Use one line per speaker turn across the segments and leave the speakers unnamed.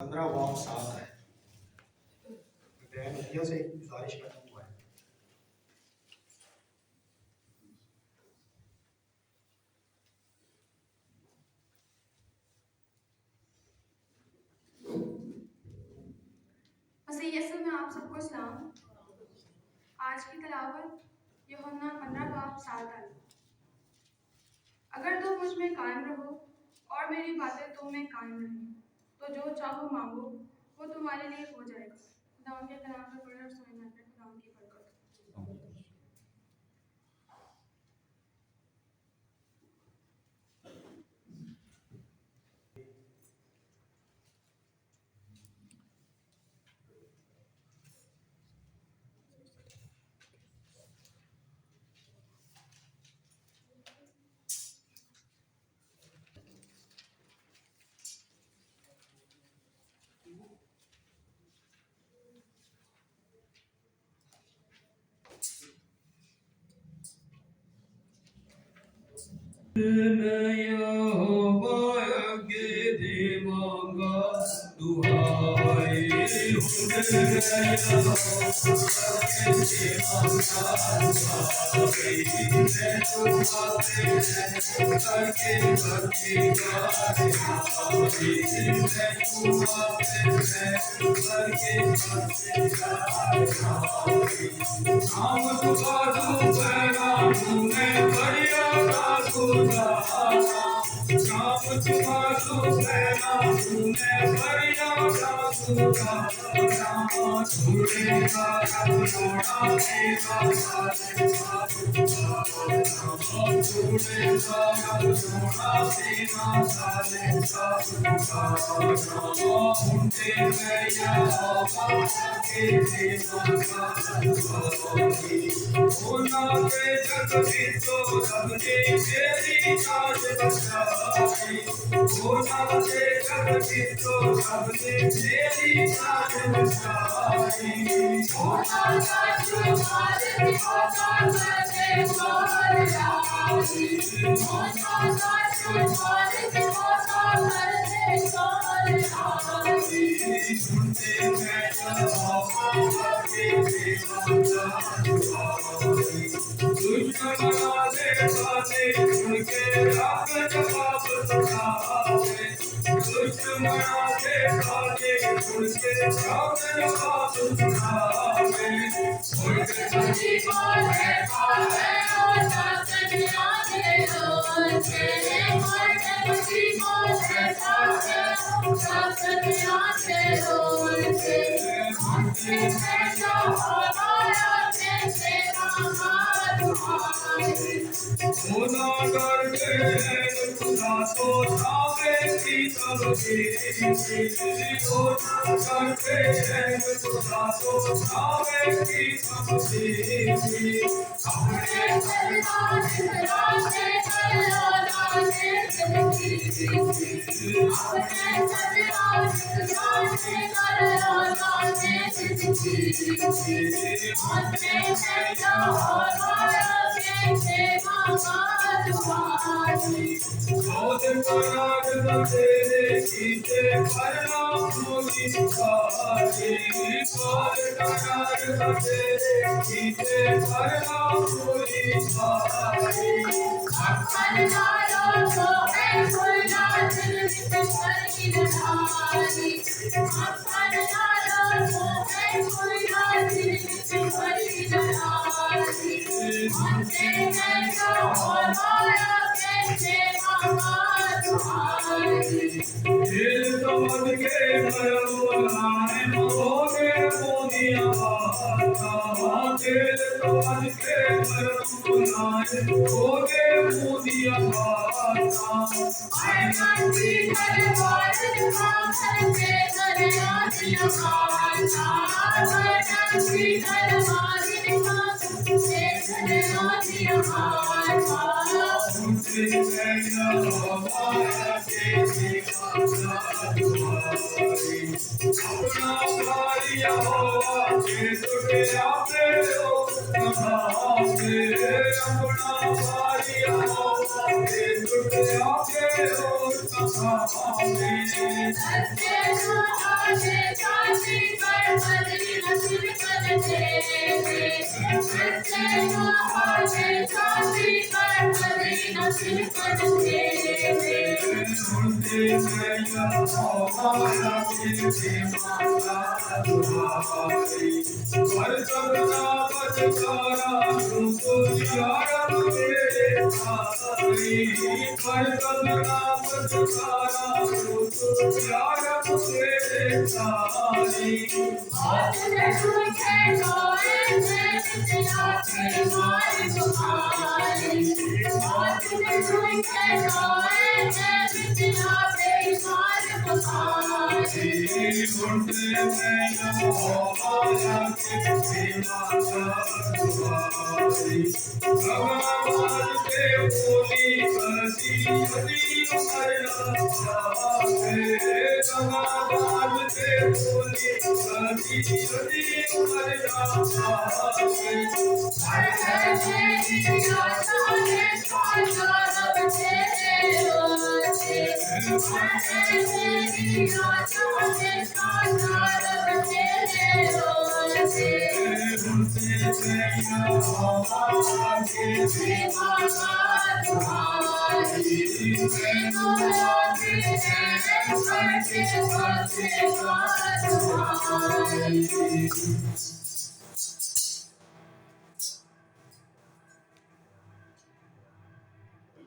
15वां साल है। बहन भैया से एक गुजारिश करता हुआ है।
मसीह यीशु में आप सबको सलाम। आज की तिलावत यूहन्ना 15 बाब 7 आई। अगर तुम मुझ में कायम रहो और मेरी बातें तुम में कायम रहें, तो जो चाहो मांगो वो तुम्हारे लिए हो जाएगा। खुदा के कलाम को पढ़ और सुनने में खुदा की बरकत।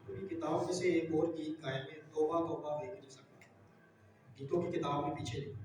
पूरी किताब में से एक और गीत गाएंगे, तौबा तौबा वे नहीं सकता, गीतों की किताब में पीछे नहीं।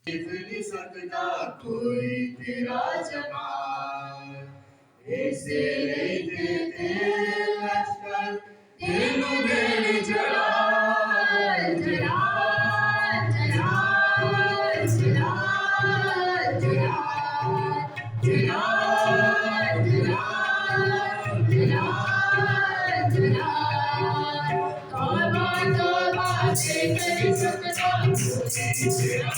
नहीं सकता कोई तेरा जमाल, ऐसे लेते तेरे लश्कर तेनू दिल जलाल जलाल जलाल जलाल जलाल जलाल जलाल जलाल तौबा तौबा तेरी सकता तेरा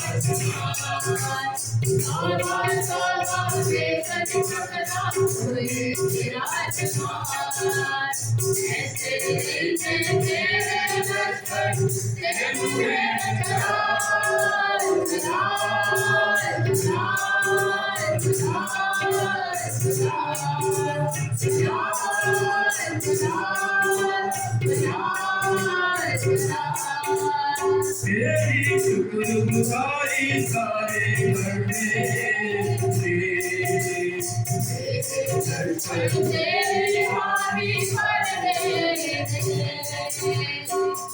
तेरी शुक्रगुजारी सारे करने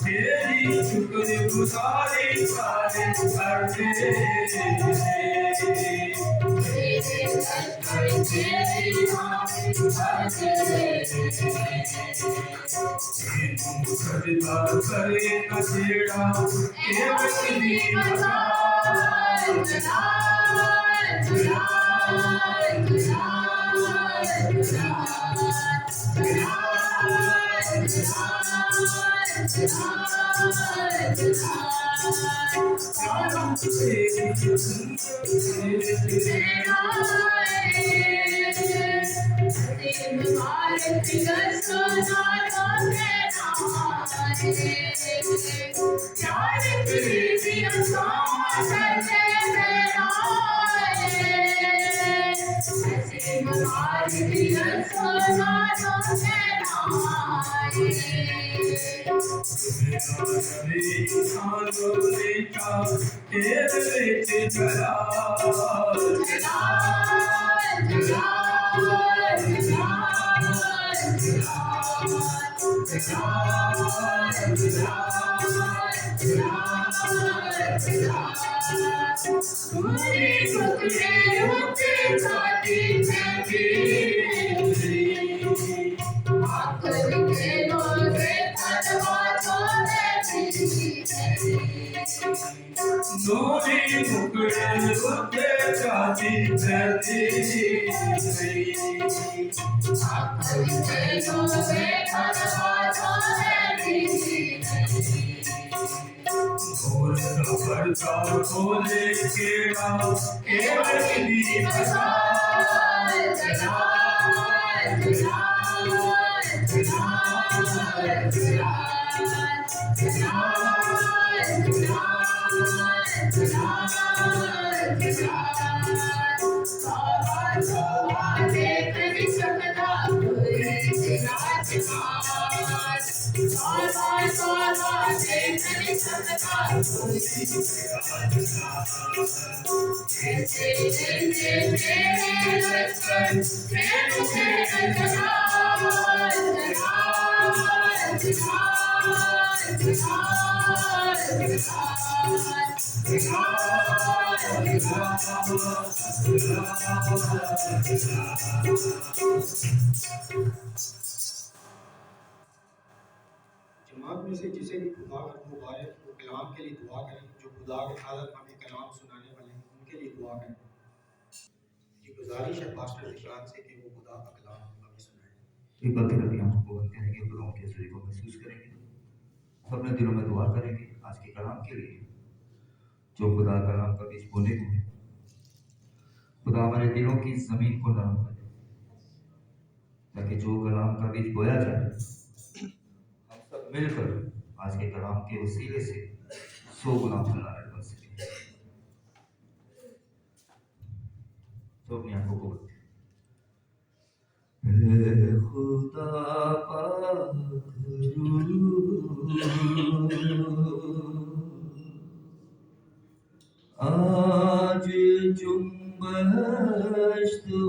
तेरी शुक्रगुजारी सारे सजदा करे नशेड़ा एक दी बता Nori mukde utte chati chati Barta khole keda keval di
جماعت میں سے جسے بھی خدا کا مبارک وہ کلام کے لیے دعا کریں. جو خدا کے حضرت ہمیں کلام سنانے والے ہیں ان کے لیے دعا کریں. یہ گزارش ہے پاسٹر ذکران سے کہ وہ خدا کا کلام ہمیں سنائیں.
یہ باتیں کبھی ہم کو کریں گے، خدا کے ذریعے کو محسوس کریں گے، اپنے دلوں میں دعا کریں گے آج کے کلام کے لیے جو خدا کلام کا بیج بولے ہوئے. خدا ہمارے دلوں کی زمین کو نرم کرے تاکہ جو کلام کا بیج بویا جائے ہم سب مل کر آج کے کلام کے وسیلے سے 100 گنا پھیلانے بن سکے. تو اپنی آنکھوں کو بولتے اے خدا پاک آج جنبش تو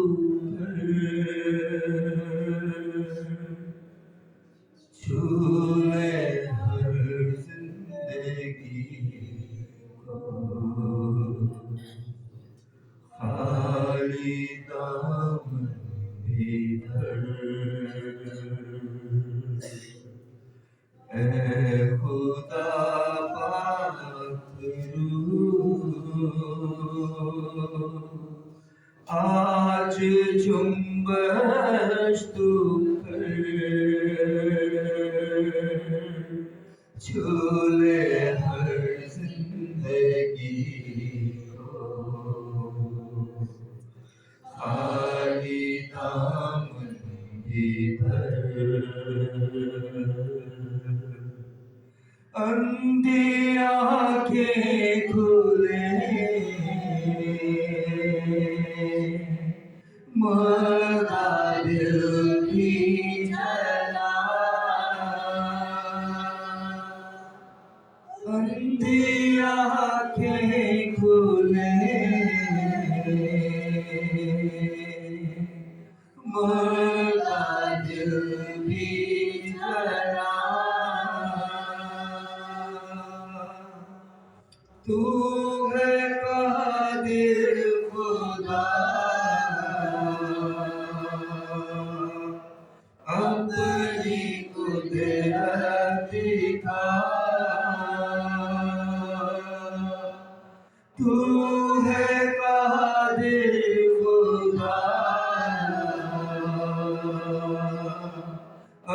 چھوئے ہر زندگی کو خالی دامن ادھر اے خدا پاک آج جنبش تو کر چھولے ہر زندگی کو خالی دامن ادھر اندھی آنکھیں کھلے مردہ دل بھی جلا اندھی آنکھیں کھلے مردہ دل بھی جلا تو ہے قادر خدا اپنی قدرت دکھا تو ہے قادر خدا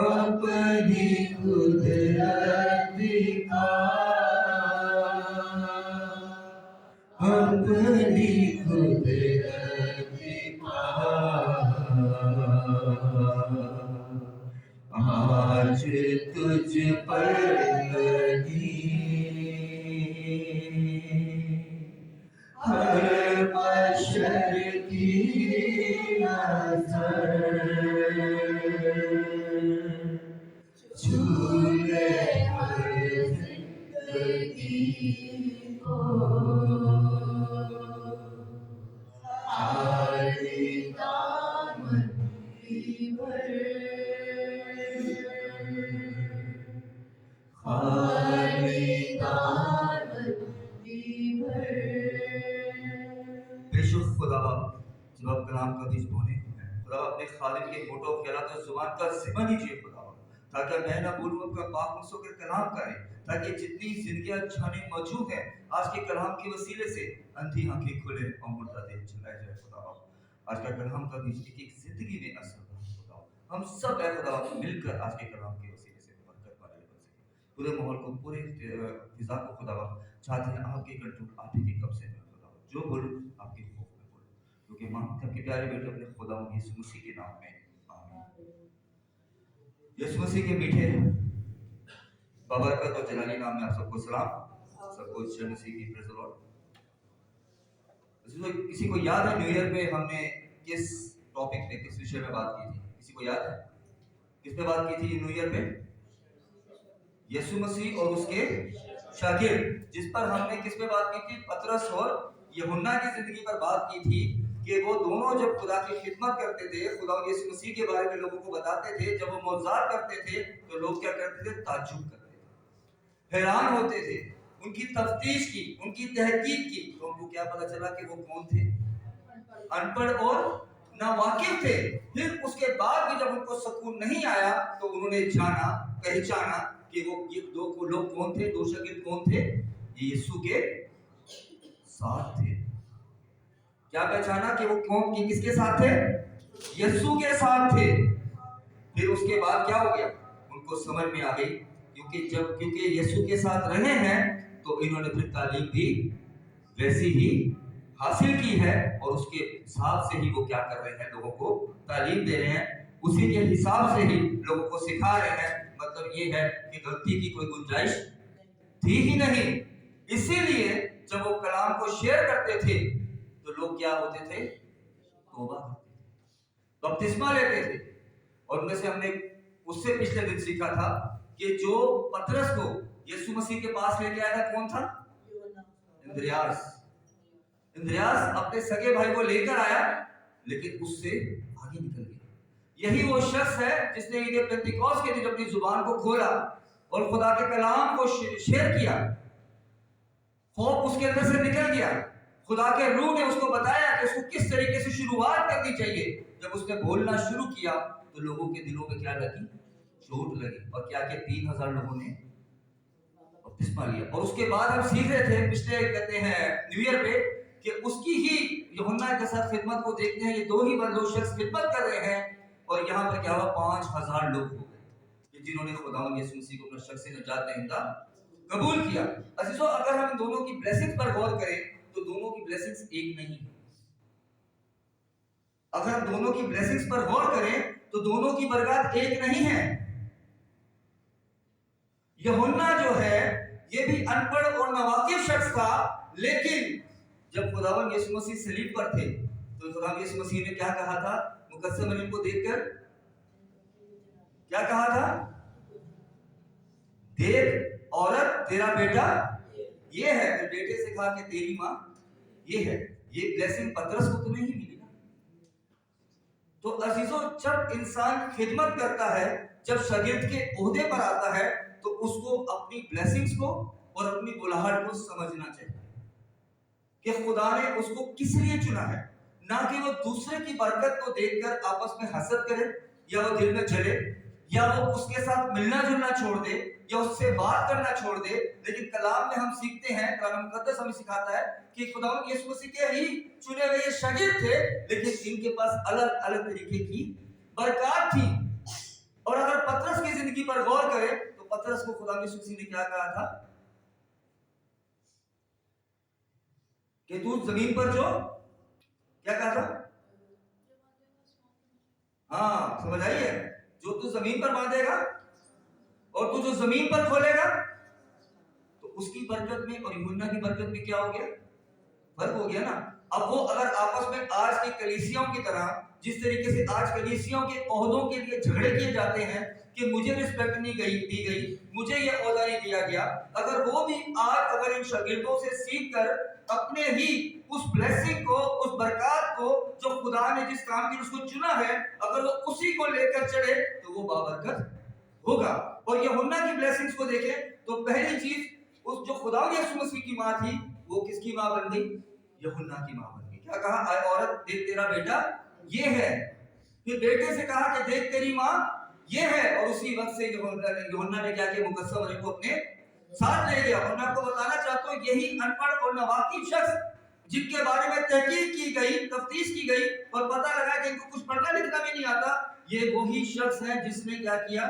اپنی قدرت دکھا اپنی قدرت دکھا آج تجھ پر لگی ہر بشر کی نظر چھولے ہر زندگی کو خالی دامن بھر خالی बीज बोने को है। खुदा अपने खालिद के होठों ख्यालात और जुबान का ज़िम्मा लीजिए खुदा, ताकि मैं ना बोलूं आपका पाक मुझसे होकर कलाम करे, ताकि जितनी जिंदगियां छाने मौजूद हैं आज के कलाम के वसीले से अंधी आंखें खुले और मुर्दा दिल चलाए जाए खुदा। आज का कलाम का बीज एक एक जिंदगी में असर खुदा, हम सब है खुदा मिलकर आज के कलाम के वसीले से बरकत वाले बन सके। पूरे माहौल को, पूरे फिजा को खुदा चाहते हैं आपके कंट्रोल, आप ही के कब्जे में खुदा, जो बोलूं आपके खौफ में बोलूं, क्योंकि मांगते हैं कि प्यारे बेटे अपने खुदा यीशु मसीह के नाम में, आमीन। यीशु मसीह के मीठे बाबरकत और जलाली नाम में आप सबको सलाम, सबको यीशु मसीह की प्रेज़ द लॉर्ड। किसी को याद है न्यू ईयर पे हमने किस टॉपिक पे, किस विषय में बात की थी? किसी को याद है किस पे बात की थी न्यू ईयर पे? यीशु मसीह और उसके शागिर्द, जिस पर हमने किस पे बात की थी? पतरस और यूहन्ना की जिंदगी पर बात की थी कि वो दोनों जब खुदा की खिदमत करते थे, खुदा यीशु मसीह के बारे में लोगों को बताते थे, जब वो मौजूद करते थे तो लोग क्या करते थे? ताज्जुब करते थे, हैरान होते थे, उनकी तफ्तीश की, उनकी तहकीक की, तो उनको क्या पता चला कि वो कौन थे? अनपढ़ और नावाकिफ थे। फिर उसके बाद भी जब उनको सुकून नहीं आया तो उन्होंने जाना, पहचाना कि वो ये दो लोग कौन थे, दो शागिर्द कौन थे? यीशु के साथ थे। क्या पहचाना कि वो कौन, कि किसके साथ थे? यीशु के साथ थे। फिर उसके बाद क्या हो गया? उनको समझ में आ गई, क्योंकि यीशु के साथ रहे हैं तो इन्होंने फिर तालीम भी वैसी ही हासिल की है, और उसके हिसाब से ही वो क्या कर रहे हैं? लोगों को तालीम दे रहे हैं, उसी के हिसाब से ही लोगों को सिखा रहे हैं। मतलब ये है कि गलती की कोई गुंजाइश थी ही नहीं। इसीलिए जब वो कलाम को शेयर करते थे तो लोग क्या होते थे? तौबा करते थे, बपतिस्मा लेते थे। और उनमें से हमने उससे पिछले दिन सीखा था कि जो पतरस को यीशु मसीह के पास लेके आया था, कौन था? इंद्रियास अपने सगे भाई को लेकर आया, लेकिन उससे आगे निकल गया। यही वो शख्स है जिसने ईद पेंतिकोस्त के दिन अपनी जुबान को खोला और खुदा के कलाम को शेयर किया। खौफ उसके अंदर से निकल गया। खुदा के रूह ने उसको बताया कि उसको किस तरीके से शुरुआत करनी चाहिए। जब उसने बोलना शुरू किया तो लोगों के दिलों में क्या लगी? चोट लगी। और क्या कि 3000 लोगों ने बपतिस्मा लिया। और उसके बाद हम सीख रहे थे पिछले, कहते हैं न्यू ईयर पे, कि उसकी ही यूहन्ना के साथ खिदमत को देखते हैं। ये दो शख्स खिदमत कर रहे हैं, और यहाँ पर क्या हुआ? 5000 लोग हो गए जिन्होंने खुदावंद यीशु मसीह को अपना शख्सी निजात दहिंदा कबूल किया। अजीजों, अगर हम दोनों की ब्लेसिंग्स पर गौर करें तो दोनों की ब्लेसिंग्स एक नहीं है। अगर हम दोनों की ब्लेसिंग्स पर गौर करें तो दोनों की बरकत एक नहीं है। यूहन्ना जो है ये भी अनपढ़ और नावाकिफ शख्स था, लेकिन जब खुदावंद यीशु मसीह सलीब पर थे तो खुदावंद यीशु मसीह ने क्या कहा था? मुकद्दस मरियम को देखकर क्या कहा था? देख औरत, तेरा बेटा ये है। फिर बेटे से कहा कि तेरी मां ये है। ये ब्लेसिंग पतरस को तो नहीं मिली ना। तो अजीजों, जब इंसान खिदमत करता है, जब शागिर्द के ओहदे पर आता है, तो उसको अपनी ब्लेसिंग्स को और अपनी बुलाहट को समझना चाहिए कि खुदा ने उसको किस लिए चुना है। ना कि वो दूसरे की बरकत को देखकर आपस में हसद करे, या वो दिल में जले, या वो उसके साथ मिलना जुलना छोड़ दे, या उससे बात करना छोड़ दे। लेकिन कलाम में हम सीखते हैं, कलाम मुकद्दस हमें सिखाता है कि खुदावंद यीशु मसीह के ही चुने हुए ये शागिर्द थे, लेकिन इनके पास अलग अलग तरीके की बरकत थी। और अगर पतरस की जिंदगी पर गौर करें तो पतरस को खुदावंद यीशु मसीह ने क्या कहा था? कि तू जमीन पर जो क्या कहा था? हाँ, समझ आई है? जो तू जमीन पर बांधेगा और तू जो जमीन पर खोलेगा, तो उसकी बरकत में और यूहन्ना की बरकत में क्या हो गया? फर्क हो गया ना। अब वो अगर आपस में आज की कलीसियाओं की तरह, जिस तरीके से आज कलीसियाओं के ओहदों के लिए झगड़े किए जाते हैं कि मुझे रिस्पेक्ट नहीं दी गई, मुझे यह ओहदा नहीं दिया गया, अगर वो भी आज अगर इन शागिर्दों से सीख कर अपने ही उस ब्लेसिंग को, उस बरकत को जो खुदा ने जिस काम के लिए उसको चुना है, अगर वो उसी को लेकर चले तो वो बाबरकत होगा। और यूहन्ना की ब्लेसिंग्स को देखें तो पहली चीज, उस जो खुदा यीशु मसीह की मां थी, वो किसकी मां बन गई? यूहन्ना की मां बन गई। क्या कहा? आए औरत, देख तेरा बेटा ये है। फिर बेटे से कहा कि देख तेरी माँ ये है, और उसी वक्त से यूहन्ना ने क्या किया, मुकद्दस मरियम को अपने साथ ले गया। और मैं आपको बताना चाहता हूँ यही अनपढ़ और नावाकिफ शख्स जिनके बारे में तहकीक की गई, तफ्तीश की गई और पता लगा कि इनको कुछ पढ़ना लिखना भी नहीं आता, ये वही शख्स है जिसने क्या किया,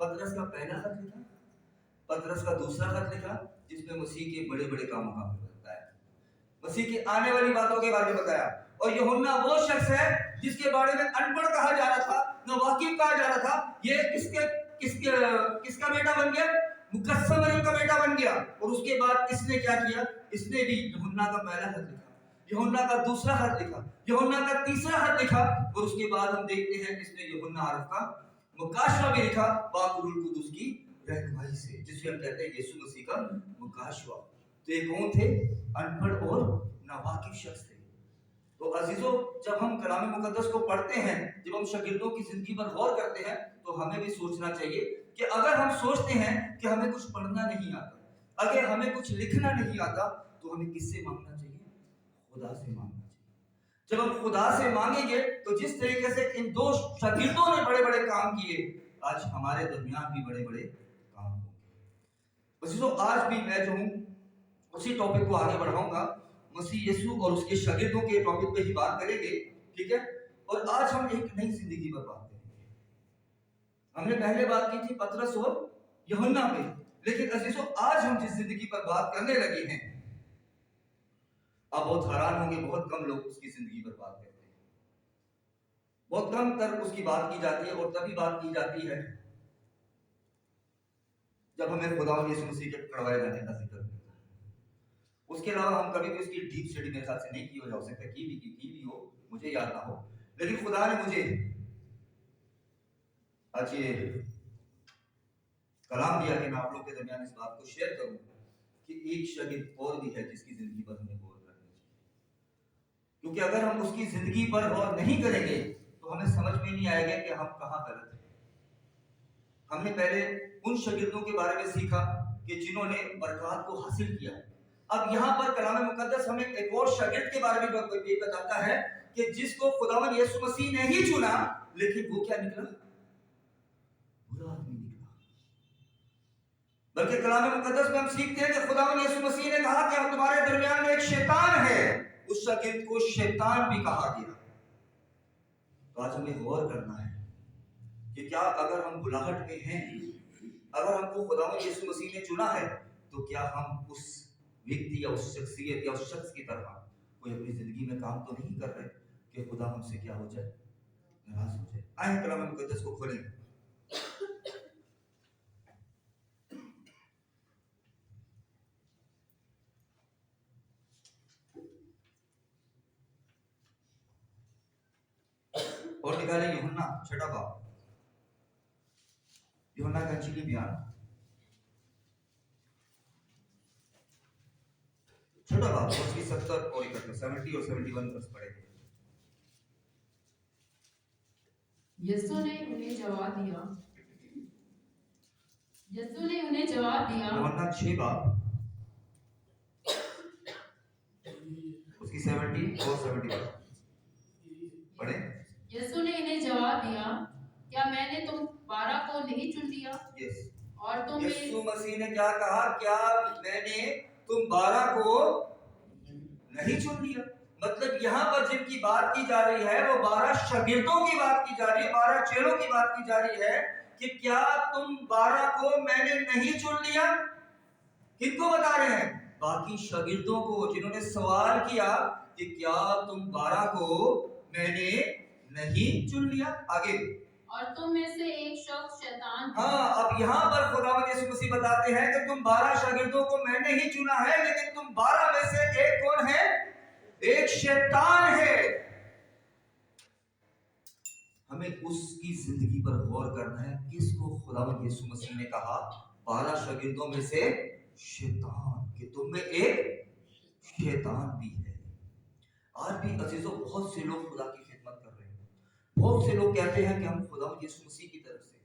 पतरस का पहला खत लिखा, पतरस का दूसरा खत लिखा, जिसमें मसीह के बड़े बड़े कामों का बताया, मसीह की आने वाली बातों के बारे में बताया। और यूहन्ना वो शख्स है जिसके बारे में अनपढ़ कहा जा रहा था, नावाकिफ कहा जा रहा था, ये किसका बेटा बन गया, मुकद्दस मरियम का बेटा बन गया। और उसके बाद इसने क्या किया, इसने भी यूहन्ना का पहला खत लिखा, यूहन्ना का दूसरा खत लिखा, यूहन्ना का तीसरा खत लिखा, और उसके बाद हम देखते हैं इसने यूहन्ना आरफ का मुकाशवा भी लिखा, पाक रूह कुदूस की रहनुमाई से, जिसे हम कहते हैं यीशु मसीह का मुकाशवा। तो ये कौन थे, अनपढ़ और नावाकिफ शख्स थे। तो अजीजों, जब हम कलाम मुकद्दस को पढ़ते हैं, जब हम शागिर्दों की जिंदगी पर गौर करते हैं, तो हमें भी सोचना चाहिए कि अगर हम सोचते हैं कि हमें कुछ पढ़ना नहीं आता, अगर हमें कुछ लिखना नहीं आता, तो हमें किससे मांगना चाहिए, खुदा से मांगना चाहिए। जब हम खुदा से मांगेंगे तो जिस तरीके से इन दो शागिर्दों ने बड़े बड़े काम किए, आज हमारे दरमियान भी बड़े बड़े काम होंगे। अजीजों, आज भी मैं जो हूँ उसी टॉपिक को आगे बढ़ाऊंगा, मसीह यीशु और उसके शागिर्दों के टॉपिक पे ही बात करेंगे, ठीक है। और आज हम एक नई जिंदगी पर बात करेंगे। हमने पहले बात की थी पतरस और यूहन्ना पे, लेकिन अजीजों आज हम जिस जिंदगी पर बात करने लगे हैं, आप बहुत हैरान होंगे, बहुत कम लोग उसकी जिंदगी पर बात करते हैं, बहुत कम तर उसकी बात की जाती है, और तभी बात की जाती है जब हमें खुदा यीशु मसीह के पकड़वाए जाने का जिक्र होता है। उसके अलावा हम कभी भी उसकी डीप स्टडी मेरे ख्याल से नहीं की हो, जा सकता की भी हो, मुझे याद ना हो, लेकिन खुदा ने मुझे आज ये कलाम दिया कि मैं आप लोगों के दरमियान इस बात को शेयर करूं कि एक शागिर्द और भी है जिसकी जिंदगी पर हमें गौर करना चाहिए, क्योंकि अगर हम उसकी जिंदगी पर गौर नहीं करेंगे तो हमें समझ में नहीं आएगा कि हम कहाँ गलत हैं। हमने पहले उन शागिर्दों के बारे में सीखा कि जिन्होंने बरकत को हासिल किया। अब यहाँ पर कलाम मुकद्दस हमें एक और शागिर्द के बारे में बताता है कि जिसको खुदावंद यीशु मसीह ने ही चुना, लेकिन वो क्या निकला, बुरा आदमी निकला। बल्कि कलाम मुकद्दस में हम सीखते हैं कि खुदावंद यीशु मसीह ने कहा कि हम तुम्हारे दरमियान में एक शैतान है, उस शागिर्द को शैतान भी कहा गया। तो आज हमें गौर करना है कि क्या अगर हम बुलाहट में हैं, अगर हमको खुदावंद यीशु मसीह ने चुना है, तो क्या हम उस व्यक्ति या उस शख्सियत या उस शख्स की तरह कोई अपनी जिंदगी में काम तो नहीं कर रहे कि खुदा हमसे क्या हो जाए, नाराज हो जाए। आइए कलाम मुकद्दस को खोलें। और निकालें यूहन्ना 6 बाब, यूहन्ना का इंजीली बयान 6 बाब उसकी 70 और 71 70 और 71 वर्ष पढ़े।
यीशु ने उन्हें जवाब दिया,
यूहन्ना 6 बाब उसकी 70 और 71 पढ़े।
यीशु ने इन्हें जवाब दिया, क्या मैंने तुम 12 को नहीं चुन लिया?
यस,
और तुम
यीशु मसीह ने क्या कहा, क्या मैंने तुम 12 को नहीं चुन लिया? मतलब यहाँ पर जिनकी बात की जा रही है वो 12 शागिर्दों की बात की जा रही है, 12 चेलों की बात की जा रही है कि क्या तुम 12 को मैंने नहीं चुन लिया? किनको बता रहे हैं? बाकी शागिर्दों को, जिन्होंने सवाल किया कि क्या तुम 12 को मैंने नहीं चुन लिया। आगे,
और तुम में से एक शख्स शैतान।
हाँ, अब यहाँ पर खुदावंद यीशु मसीह बताते हैं कि तुम 12 शागिर्दों को मैंने ही चुना है, लेकिन तुम 12 में से एक कौन है? एक शैतान है। हमें उसकी जिंदगी पर गौर करना है, किसको खुदावंद यीशु मसीह ने कहा 12 शागिर्दों में से शैतान, कि तुम में एक शैतान भी है। आज भी अजीजों बहुत से लोग खुदा की खिदमत कर रहे हैं, बहुत से लोग कहते हैं कि हम खुदावंद यीशु मसीह की तरफ से,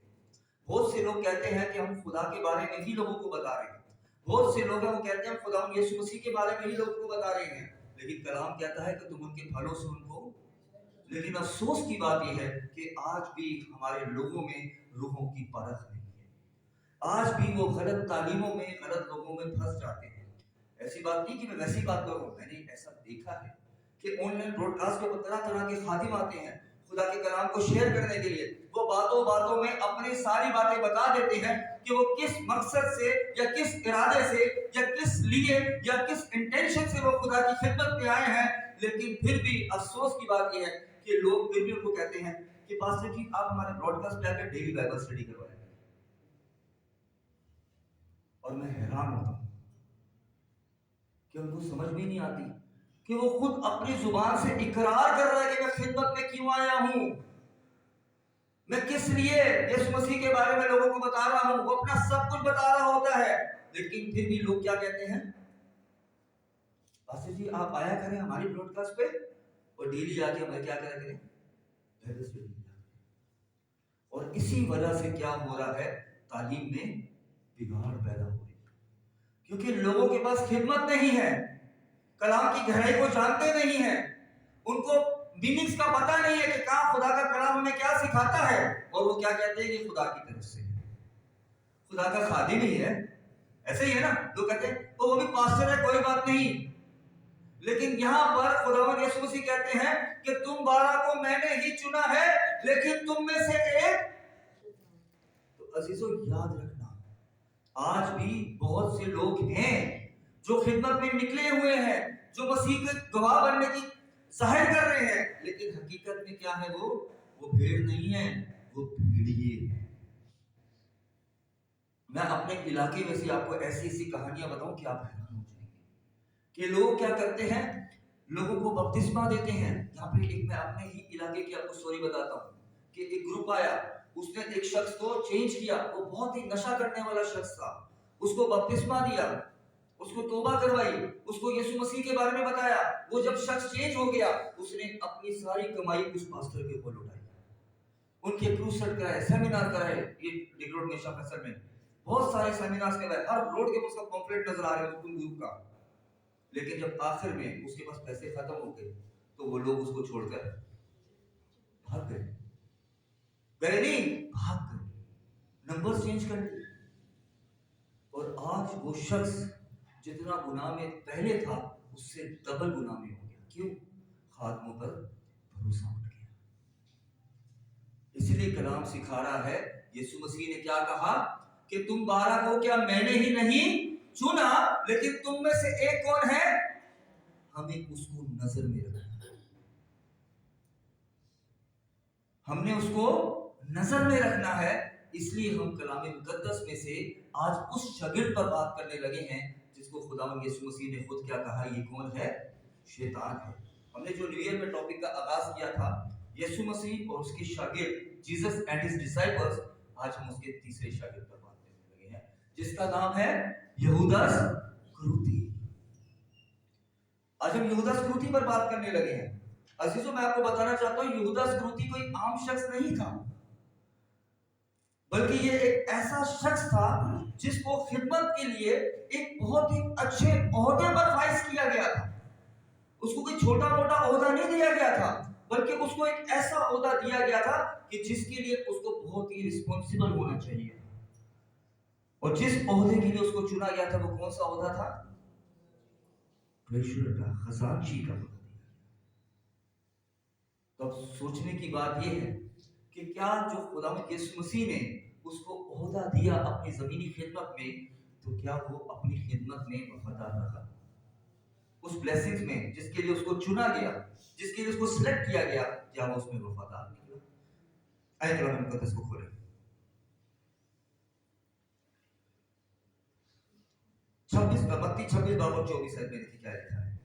बहुत से लोग कहते हैं कि हम खुदा के बारे में ही लोगों को बता रहे हैं, बहुत से लोग हैं वो कहते हैं हम खुदावंद यीशु मसीह के बारे में ही लोगों को बता रहे हैं, लेकिन कलाम कहता है कि तुम उनके फलों से उनको لیکن افسوس کی بات یہ ہے کہ آج بھی ہمارے لوگوں میں روحوں کی پرکھ نہیں ہے. آج بھی وہ غلط تعلیموں میں، غلط لوگوں میں پھنس جاتے ہیں. ایسی بات نہیں کہ میں ویسی بات کروں، میں نے ایسا دیکھا ہے کہ آن لائن براڈ کاسٹ کے اوپر طرح طرح کے خادم آتے ہیں خدا کے کلام کو شیئر کرنے کے لیے. وہ باتوں میں اپنی ساری باتیں بتا دیتے ہیں کہ وہ کس مقصد سے یا کس ارادے سے یا کس لیے یا کس انٹینشن سے وہ خدا کی خدمت میں آئے ہیں. لیکن پھر بھی افسوس کی بات یہ ہے کہ لوگ پھر بھی ان کو کہتے ہیں کہ پاسٹر جی آپ ہمارے براڈ کاسٹ پہ آ کے ڈیلی بائبل اسٹڈی کروائیں. اور میں حیران ہوتا ہوں کہ ان کو سمجھ بھی نہیں آتی کہ وہ خود اپنی زبان سے اقرار کر رہا ہے کہ میں خدمت میں کیوں آیا ہوں، میں کس لیے یسوع مسیح کے بارے میں لوگوں کو بتا رہا ہوں. وہ اپنا سب کچھ بتا رہا ہوتا ہے، لیکن پھر بھی لوگ کیا کہتے ہیں، پاسٹر جی آپ آیا کریں ہماری براڈ کاسٹ پہ اور ڈیلی آ کے ہمیں کیا کرا کریں. اور اسی وجہ سے کیا ہو رہا ہے، تعلیم میں بگاڑ پیدا ہو رہی ہے، کیونکہ لوگوں کے پاس خدمت نہیں ہے، کلام کی گہرائی کو جانتے نہیں ہیں، ان کو میننگز کا پتہ نہیں ہے کہ کہاں خدا کا کلام ہمیں کیا سکھاتا ہے. اور وہ کیا کہتے ہیں کہ خدا کی طرف سے خدا کا خادم ہی ہے. ایسے ہی ہے نا، لوگ کہتے ہیں وہ بھی پاسٹر ہے کوئی بات نہیں. لیکن یہاں پر خداوند یسوع مسیح کہتے ہیں کہ تم 12 کو میں نے ہی چنا ہے، لیکن تم میں سے ایک. تو عزیزو یاد رکھنا، آج بھی بہت سے لوگ ہیں جو خدمت میں نکلے ہوئے ہیں، جو مسیح کے گواہ بننے کی ظاہر کر رہے ہیں، لیکن حقیقت میں کیا ہے، وہ بھیڑ نہیں ہے، وہ بھیڑیے ہیں. میں اپنے علاقے میں سے آپ کو ایسی کہانیاں بتاؤں کہ آپ حیران ہو جائیں گے کہ لوگ کیا کرتے ہیں، لوگوں کو بپتسمہ دیتے ہیں. یہاں پہ میں اپنے ہی علاقے کی آپ کو سٹوری بتاتا ہوں کہ ایک گروپ آیا، اس نے ایک شخص کو چینج کیا. وہ بہت ہی نشہ کرنے والا شخص تھا، اس کو بپتسمہ دیا، اس کو توبہ کروائی، اس کو یسوع مسیح کے بارے میں بتایا. وہ جب شخص چینج ہو گیا، اس نے اپنی ساری کمائی اس پاسٹر کے اوپر لوٹائی، ان کے کروسڈ کرائے، سیمینار کرائے. یہ ڈگ روڈ میں شاہ فیصل میں بہت سارے سیمینارز کے بعد ہر روڈ کے پاس پمفلٹ نظر آ رہے ہیں ان گروپ کا. لیکن جب آخر میں اس کے پاس پیسے ختم ہو گئے تو وہ لوگ اس کو چھوڑ کر بھاگ گئے. نہیں بھاگ گئے، نمبر چینج کر دیے. اور آج وہ شخص جتنا گناہ میں پہلے تھا اس سے ڈبل گناہ میں ہو گیا. کیوں؟ خادموں پر بھروسہ اٹھ گیا. اس لیے کلام سکھا رہا ہے، یسوع مسیح نے کیا کہا کہ تم 12 کو کیا میں نے ہی نہیں چنا، لیکن تم میں سے ایک کون ہے، ہمیں اس کو نظر میں رکھنا ہے. ہم نے اس کو نظر میں رکھنا ہے. اس لیے ہم کلام مقدس میں سے آج اس شاگرد پر بات کرنے لگے ہیں جس کو خداوند یسوع مسیح نے خود کیا کہا، یہ کون ہے، شیطان ہے. ہم نے جو نیو ایئر میں ٹاپک کا آغاز کیا تھا، یسوع مسیح اور اس کے شاگرد جیسس اینڈ ہز ڈسائپلز، آج ہم اس کے تیسرے شاگرد پر بات کرنے لگے ہیں جس کا نام ہے یہودا اسکروتی. آج ہم یہودا اسکروتی پر بات کرنے لگے ہیں. عزیزو میں آپ کو بتانا چاہتا ہوں، یہودا اسکروتی کوئی عام شخص نہیں تھا، بلکہ یہ ایک ایسا شخص تھا جس کو خدمت کے لیے ایک بہت ہی اچھے عہدے پر فائز کیا گیا تھا. اس کو کوئی چھوٹا موٹا عہدہ نہیں دیا گیا تھا، بلکہ اس کو ایک ایسا عہدہ دیا گیا تھا کہ جس کے لیے اس کو بہت ہی رسپانسیبل ہونا چاہیے. اور جس عہدے کے لیے اس کو چنا گیا تھا وہ کون سا عہدہ تھا، ٹریشرر کا، خزانچی کا عہدہ. تو اب سوچنے کی بات یہ ہے کہ کیا جو خداوند یسوع مسیح نے اس کو عہدہ دیا اپنی زمینی خدمت میں، تو کیا وہ اپنی خدمت میں وفادار رہا؟ اس بلیسنگز میں جس کے لیے اس کو چنا گیا، جس کے لیے اس کو سلیکٹ کیا گیا، کیا وہ اس میں وفادار نکلا؟ آیت کلام مقدس کو کھولیں، 26 باب 24 میں دیکھیں کیا لکھا ہے.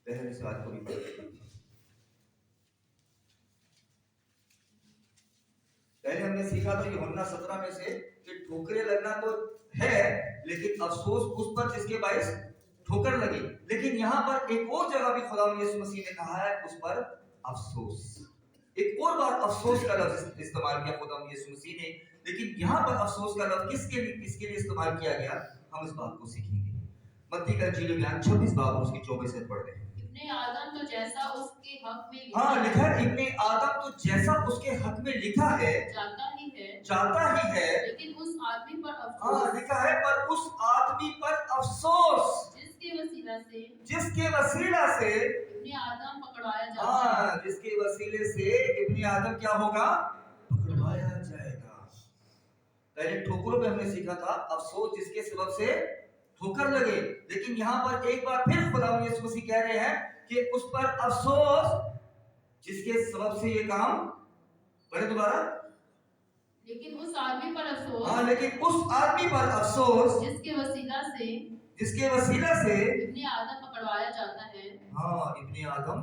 پہلے سے آج کو بھی پڑھیں. پہلے ہم نے سیکھا تھا یوحنا 17 میں سے کہ ٹھوکریں لگنا تو ہے، لیکن افسوس اس پر جس کے باعث ٹھوکر لگی. لیکن یہاں پر ایک اور جگہ بھی خداوند یسوع مسیح نے کہا ہے اس پر افسوس. ایک اور بار افسوس کا لفظ استعمال کیا خداوند یسوع مسیح نے، لیکن یہاں پر افسوس کا لفظ کس کے لیے استعمال کیا گیا، ہم اس بات کو سیکھیں گے. متی کا انجیل بیان 26 باب اور اس کی 24 سے پڑھتے ہیں.
ابن इब्ने आदम तो जैसा उसके हक में
हाँ लिखा है इब्ने आदम तो जैसा उसके हक में लिखा है
जाता ही है,
लेकिन
उस आदमी पर
हाँ
अफसोस
लिखा है पर उस आदमी पर अफसोस
जिसके वसीला से
इब्ने
आदम पकड़वाया जाता है।
हाँ जिसके वसीले से इब्ने आदम क्या होगा, पकड़वाया जाएगा। पहले ठोकरों पे हमने सीखा था अफसोस जिसके सबब से ठोकर लगे, लेकिन यहाँ पर एक बार फिर खुदावंद यीशु मसीह कह रहे हैं कि उस पर अफसोस जिसके सबब से ये काम, पढ़े दोबारा,
लेकिन उस आदमी पर अफसोस,
हाँ लेकिन उस आदमी पर अफसोस
जिसके वसीला से
इब्ने
आदम पकड़वाया जाता है।
हाँ इब्ने आदम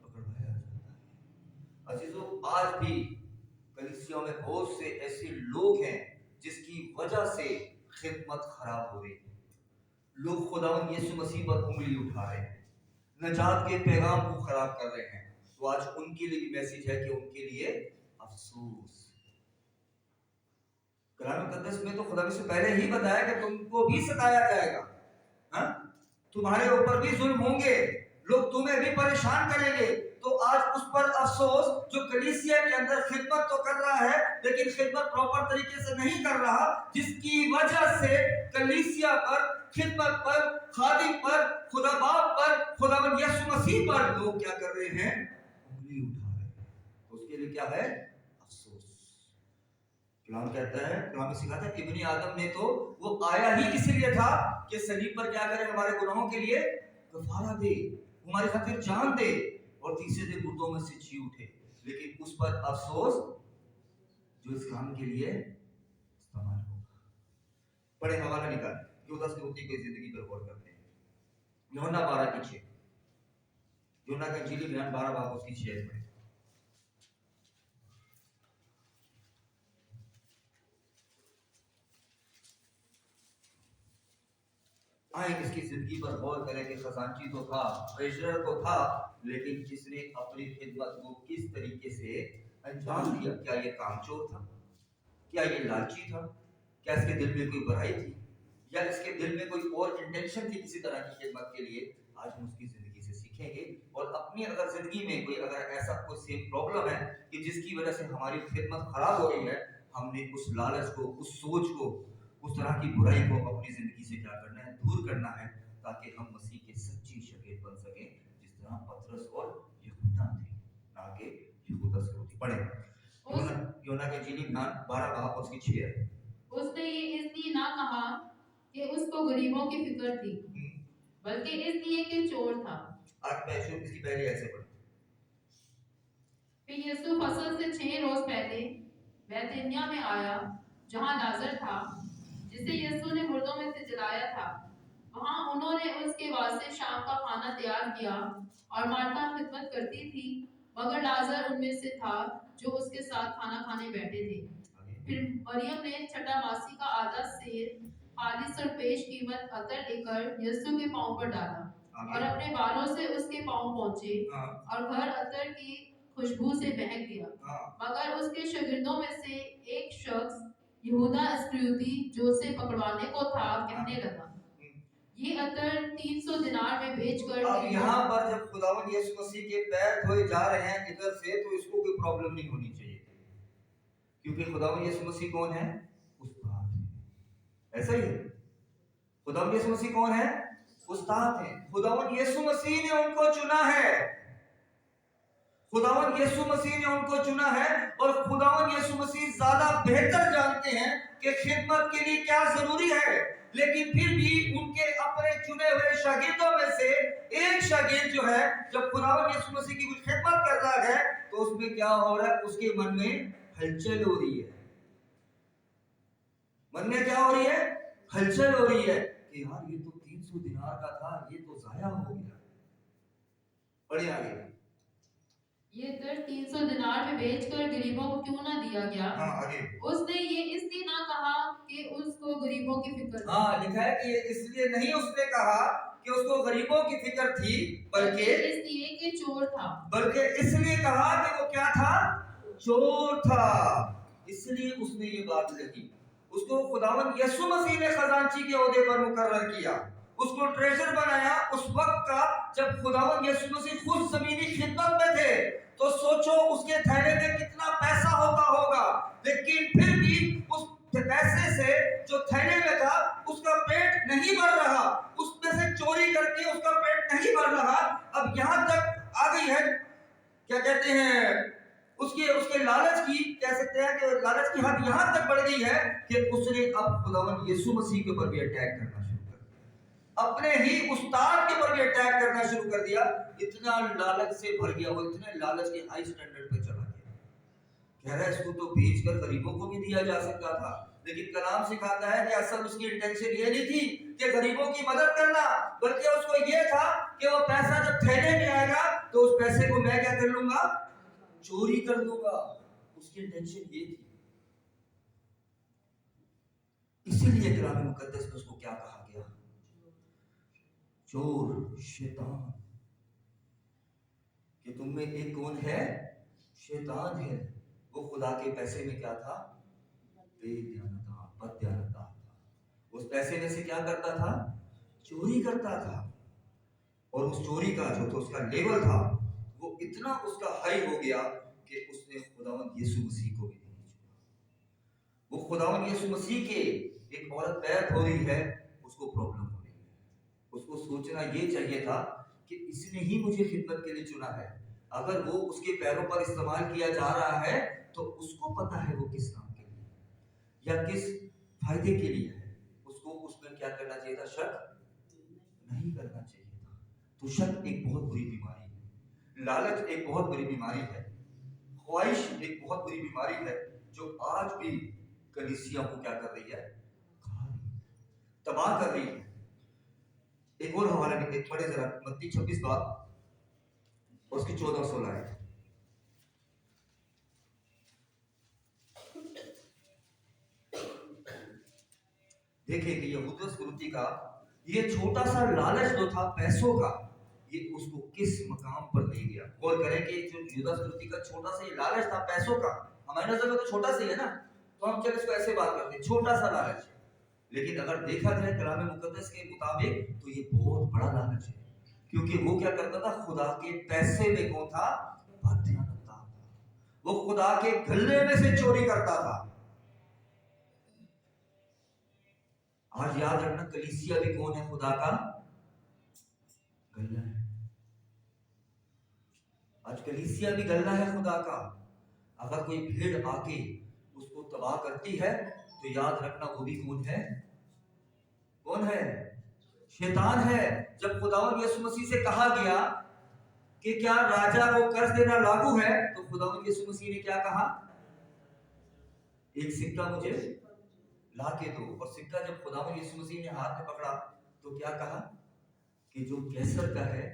पकड़वाया जाता है। अजीजों आज भी कलीसिया में बहुत से ऐसे लोग हैं जिसकी वजह से खिदमत खराब हो रही है। लोग खुदावंद यीशु मसीह पर उंगली उठा रहे हैं, नजात के पैगाम को खराब कर रहे हैं। तो आज उनके लिए भी मैसेज है कि उनके लिए अफसोस। कलाम मुकद्दस में तो खुदा से पहले ही बताया कि तुमको भी सताया जाएगा, हाँ? तुम्हारे ऊपर भी जुल्म होंगे, लोग तुम्हें भी परेशान करेंगे। तो आज उस पर अफसोस जो कलीसिया के अंदर खिदमत तो कर रहा है लेकिन खिदमत प्रॉपर तरीके से नहीं कर रहा, जिसकी वजह से कलीसिया पर, खिदमत पर, खादिम पर, खुदा बाप पर, खुदावंद यीशु मसीह पर लोग क्या कर रहे हैं, उंगली उठा रहे हैं। तो उसके लिए क्या है, अफसोस। कलाम कहता है, कलाम में सिखाता है इब्ने आदम ने तो वो आया ही इसलिए था कि सलीब पर क्या करे, हमारे गुनाहों के लिए कफारा दे, हमारी खातिर जान दे और तीसरे दिन मुर्दों में से जी उठे। लेकिन उस पर अफसोस जो इस काम के लिए इस्तेमाल होगा। बड़े हवाला निकाल यूदास की की जिंदगी पर गौर करते हैं। यूहन्ना 12:6, यूहन्ना का इंजील बयान 12:6 में आए इसकी जिंदगी पर गौर करें कि खजांची तो था, ट्रेजरर तो था, लेकिन जिसने अपनी खिदमत को किस तरीके से अंजाम दिया। क्या ये कामचोर था, क्या ये लालची था, क्या इसके दिल में कोई बुराई थी, या इसके दिल में कोई और इंटेंशन थी किसी तरह की खिदमत के लिए। आज हम उसकी जिंदगी से सीखेंगे और अपनी अगर जिंदगी में कोई अगर ऐसा कोई सेम प्रॉब्लम है कि जिसकी वजह से हमारी खिदमत खराब हो रही है, हमने उस लालच को, उस सोच को, उस तरह की बुराई को अपनी जिंदगी से क्या करना है, दूर करना है, ताकि हम मसीह के सच्ची शागिर्द बन सके जिस तरह पतरस और यूहन्ना थे, ना कि यहूदा इस्करियोती। पढ़े यूहन्ना के इंजील बयान 12:6।
उसने ये इसलिए ना कहा कि उसको गरीबों की फिक्र थी, बल्कि इसलिए कि चोर था।
आज मैं इसकी पहले ऐसे पढ़।
फिर यीशु फसह से 6 रोज पहले बैतनिय्याह में आया, जहां लाजर था जिसे यीशु ने मुर्दों में से जलाया था। वहां उन्होंने उसके वास्ते शाम का खाना तैयार किया और मार्था खिदमत करती थी, मगर लाजर उनमें से था जो उसके साथ खाना खाने बैठे थे। फिर मरियम ने छठा मासी का आधा सेर खालिस और पेश कीमत अतर लेकर यीशु के पांव पर डाला और अपने बालों से उसके पांव पहुंचे और घर अतर की खुशबू से महक दिया। मगर उसके शागिर्दों में से एक शख्स यहूदा इस्करियोती जो उसे पकड़वाने को था, कहने लगा, ये अतर 300 दिनार में बेचकर।
अब यहाँ पर जब खुदावंद यीशु मसीह के पैर धोए जा रहे हैं इधर से, तो इसको कोई प्रॉब्लम नहीं होनी चाहिए, क्योंकि खुदावंद यीशु मसीह कौन है, उस्ताद है। ऐसा ही है, खुदावंद यीशु मसीह कौन है, उस्ताद है। खुदावंद यीशु मसीह ने उनको चुना है, खुदावंद यीशु मसीह ने उनको चुना है और खुदावंद यीशु मसीह ज्यादा बेहतर जानते हैं कि खिदमत के लिए क्या जरूरी है। लेकिन फिर भी उनके अपने चुने हुए शागिर्दों में से एक शागिर्द जो है, जब खुदावंद यीशु मसीह की कुछ खिदमत कर रहा है, तो उसमें क्या हो रहा है, उसके मन में हलचल हो रही है। मन में क्या हो रही है, हलचल हो रही है कि यार ये तो 300 दिनार का था, ये तो जाया हो गया। बढ़िया आगे,
ये अतर 300 दिनार में बेचकर गरीबों को क्यों ना दिया गया।
आगे।
उसने ये इसलिए ना कहा कि उसको गरीबों की फिक्र थी।
लिखा है कि ये इसलिए नहीं उसने कहा कि उसको गरीबों की फिक्र थी, बल्कि
इसलिए कि चोर था।
बल्कि इसलिए कहा कि वो क्या था, चोर था, इसलिए उसने ये बात लगी। उसको खुदावंद यीशु मसीह ने खजांची के ओहदे पर मुकर्रर किया। उसको ट्रेजर बनाया उस वक्त का जब खुदावंद यीशु मसीह खुद जमीनी खिदमत में थे। तो सोचो उसके थैले में कितना पैसा होगा, लेकिन फिर भी उस पैसे से जो थैले में था उसका पेट नहीं भर रहा, उसमें से चोरी करके उसका पेट नहीं भर रहा। अब यहाँ तक आ गई है, क्या कहते हैं, उसके लालच की, कह सकते हैं कि लालच की हद यहाँ तक बढ़ गई है कि उसने अब खुदावंद यीशु मसीह के ऊपर भी अटैक करना शुरू कर दिया, अपने ही उस्ताद के ऊपर भी अटैक करना शुरू कर दिया। इतना लालच से भर गया वो, इतने लालच के हाई स्टैंडर्ड पे चला गया। कह रहा है इसको तो बेचकर गरीबों को भी दिया जा सकता था, लेकिन कलाम सिखाता है कि असल उसकी इंटेंशन ये नहीं थी कि गरीबों की मदद करना, बल्कि उसको ये था कि वो पैसा जब थैले में आएगा तो उस पैसे को मैं क्या कर लूंगा, चोरी कर लूंगा। उसकी इंटेंशन ये थी। इसीलिए कलाम मुकद्दस में उसको क्या कहा गया, चोर, शैतान। कि तुम में एक कौन है, शैतान है। वो खुदा के पैसे में क्या था, बेध्यानता, बदध्यानता था। उस पैसे में से क्या करता था, चोरी करता था। और उस चोरी का जो तो उसका लेवल था वो इतना उसका हाई हो गया कि उसने खुदावंद यीशु मसीह को भी नहीं छोड़ा। वो खुदावंद यीशु मसीह के, एक औरत पैर धो रही है, उसको प्रॉब्लम हो रही है, उसको सोचना ये चाहिए था कि इसने ही मुझे खिदमत के लिए चुना है। अगर वो उसके पैरों पर इस्तेमाल किया जा रहा है तो उसको पता है वो किस काम के लिए या किस फायदे के लिए है। उसको उसमें क्या करना चाहिए था, शक नहीं करना चाहिए था। तो शक एक बहुत बुरी बीमारी है, लालच एक बहुत बुरी बीमारी है, ख्वाहिश एक बहुत बुरी बीमारी है जो आज भी कलीसिया को क्या कर रही है, तबाह कर रही है। एक और हवाला में पढ़े जरा, मत्ती 26 बाब उसकी 14-16 है। देखिए कि यहूदा संस्कृति का ये छोटा सा लालच जो था पैसों का, ये उसको किस मकाम पर ले गया। गौर करें कि जो यहूदा संस्कृति का छोटा सा ये लालच था पैसों का, हमारे नजर में तो छोटा सा ही है ना, तो हम चल इसको ऐसे बात करते हैं, छोटा सा लालच है। लेकिन अगर देखा जाए कलाम मुकद्दस के मुताबिक तो ये बहुत बड़ा लालच है, क्योंकि वो क्या करता था, खुदा के पैसे में कौन था, बदध्यानता। वो खुदा के गल्ले में से चोरी करता था। आज याद रखना, कलीसिया भी कौन है, खुदा का गल्ला है। आज कलीसिया भी गल्ला है खुदा का। अगर कोई भीड़ आके उसको तबाह करती है तो याद रखना वो भी कौन है, कौन है, शैतान है। जब खुदावंद यीशु मसीह से कहा गया कि क्या राजा को कर्ज देना लागू है, तो खुदावंद यीशु मसीह ने क्या कहा, एक सिक्का मुझे ला के दो। और सिक्का जब खुदावंद यीशु मसीह ने हाथ में पकड़ा तो क्या कहा कि जो कैसर का है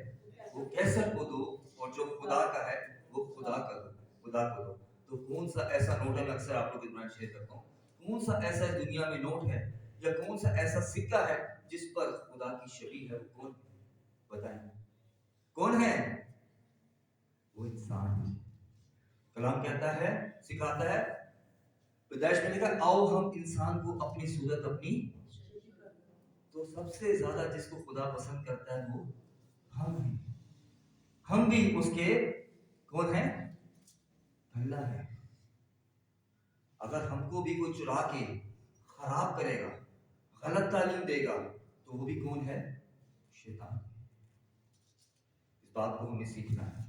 वो कैसर को दो, और जो खुदा का है वो खुदा का दो, खुदा को दो। तो कौन सा ऐसा नोट है, मैं अक्सर आप लोगों के साथ शेयर करता हूँ, कौन सा ऐसा दुनिया में नोट है या कौन सा ऐसा सिक्का है जिस पर खुदा की छवि है, वो कौन, बताएं कौन है, वो इंसान। कलाम कहता है, सिखाता है, पैदाइश में लिखा, आओ हम इंसान को अपनी सूरत अपनी, तो सबसे ज्यादा जिसको खुदा पसंद करता है वो हम हैं। हम भी उसके कौन है, गल्ला है। अगर हमको भी कोई चुरा के खराब करेगा, गलत तालीम देगा, तो वो भी कौन है, शैतान। इस बात को हमें सीखना है।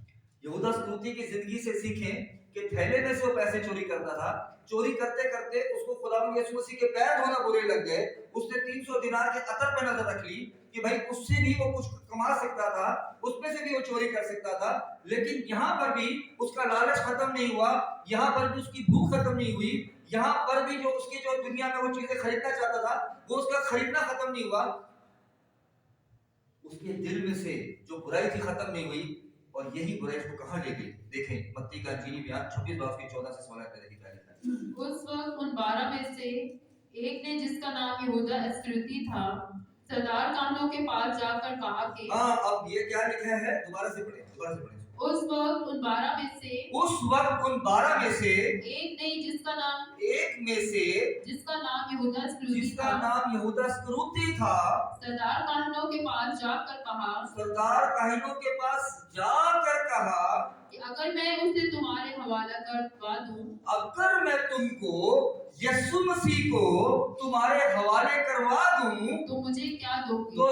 यहूदा स्कूती की जिंदगी से सीखें कि थैले में से वो पैसे चोरी करता था, चोरी करते करते उसको खुदावंद यीशु मसीह के पैर धोना बुरे लग गए। उसने 300 दिनार के अतर पे नजर रख ली कि भाई उससे भी वो कुछ कमा सकता था, उसमें से भी वो चोरी कर सकता था। लेकिन यहाँ पर भी उसका लालच खत्म नहीं हुआ, यहाँ पर भी उसकी भूख खत्म नहीं हुई, यहाँ पर भी जो उसकी जो दुनिया में वो चीजें खरीदना चाहता था वो उसका खरीदना खत्म नहीं हुआ, उसके दिल में से जो बुराई थी खत्म नहीं हुई। और यही बुराई को कहां ले गई, देखें मत्ती का इंजीली बयान 26 बाब के 14 से 16 तक लिखा है।
उस वक्त उन 12 में से एक ने, जिसका नाम यहूदा इस्करियोती था, सरदार कानूनों के पास जाकर कहा कि,
हाँ, अब ये क्या लिखा है, दोबारा से पढ़ें।
उस वक्त उन 12 में से
उस वक्त उन 12 में से
एक ने जिसका नाम यहूदा इस्करियोती
जिसका
था,
नाम यहूदा इस्करियोती था,
सरदार काहनों के पास जाकर कहा
सरदार काहिनों के पास जाकर कहा
कि अगर मैं उसे तुम्हारे हवाला करवा दूं
अगर मैं तुमको यीशु मसीह को तुम्हारे हवाले करवा दूं
तो मुझे क्या दोगे?
तो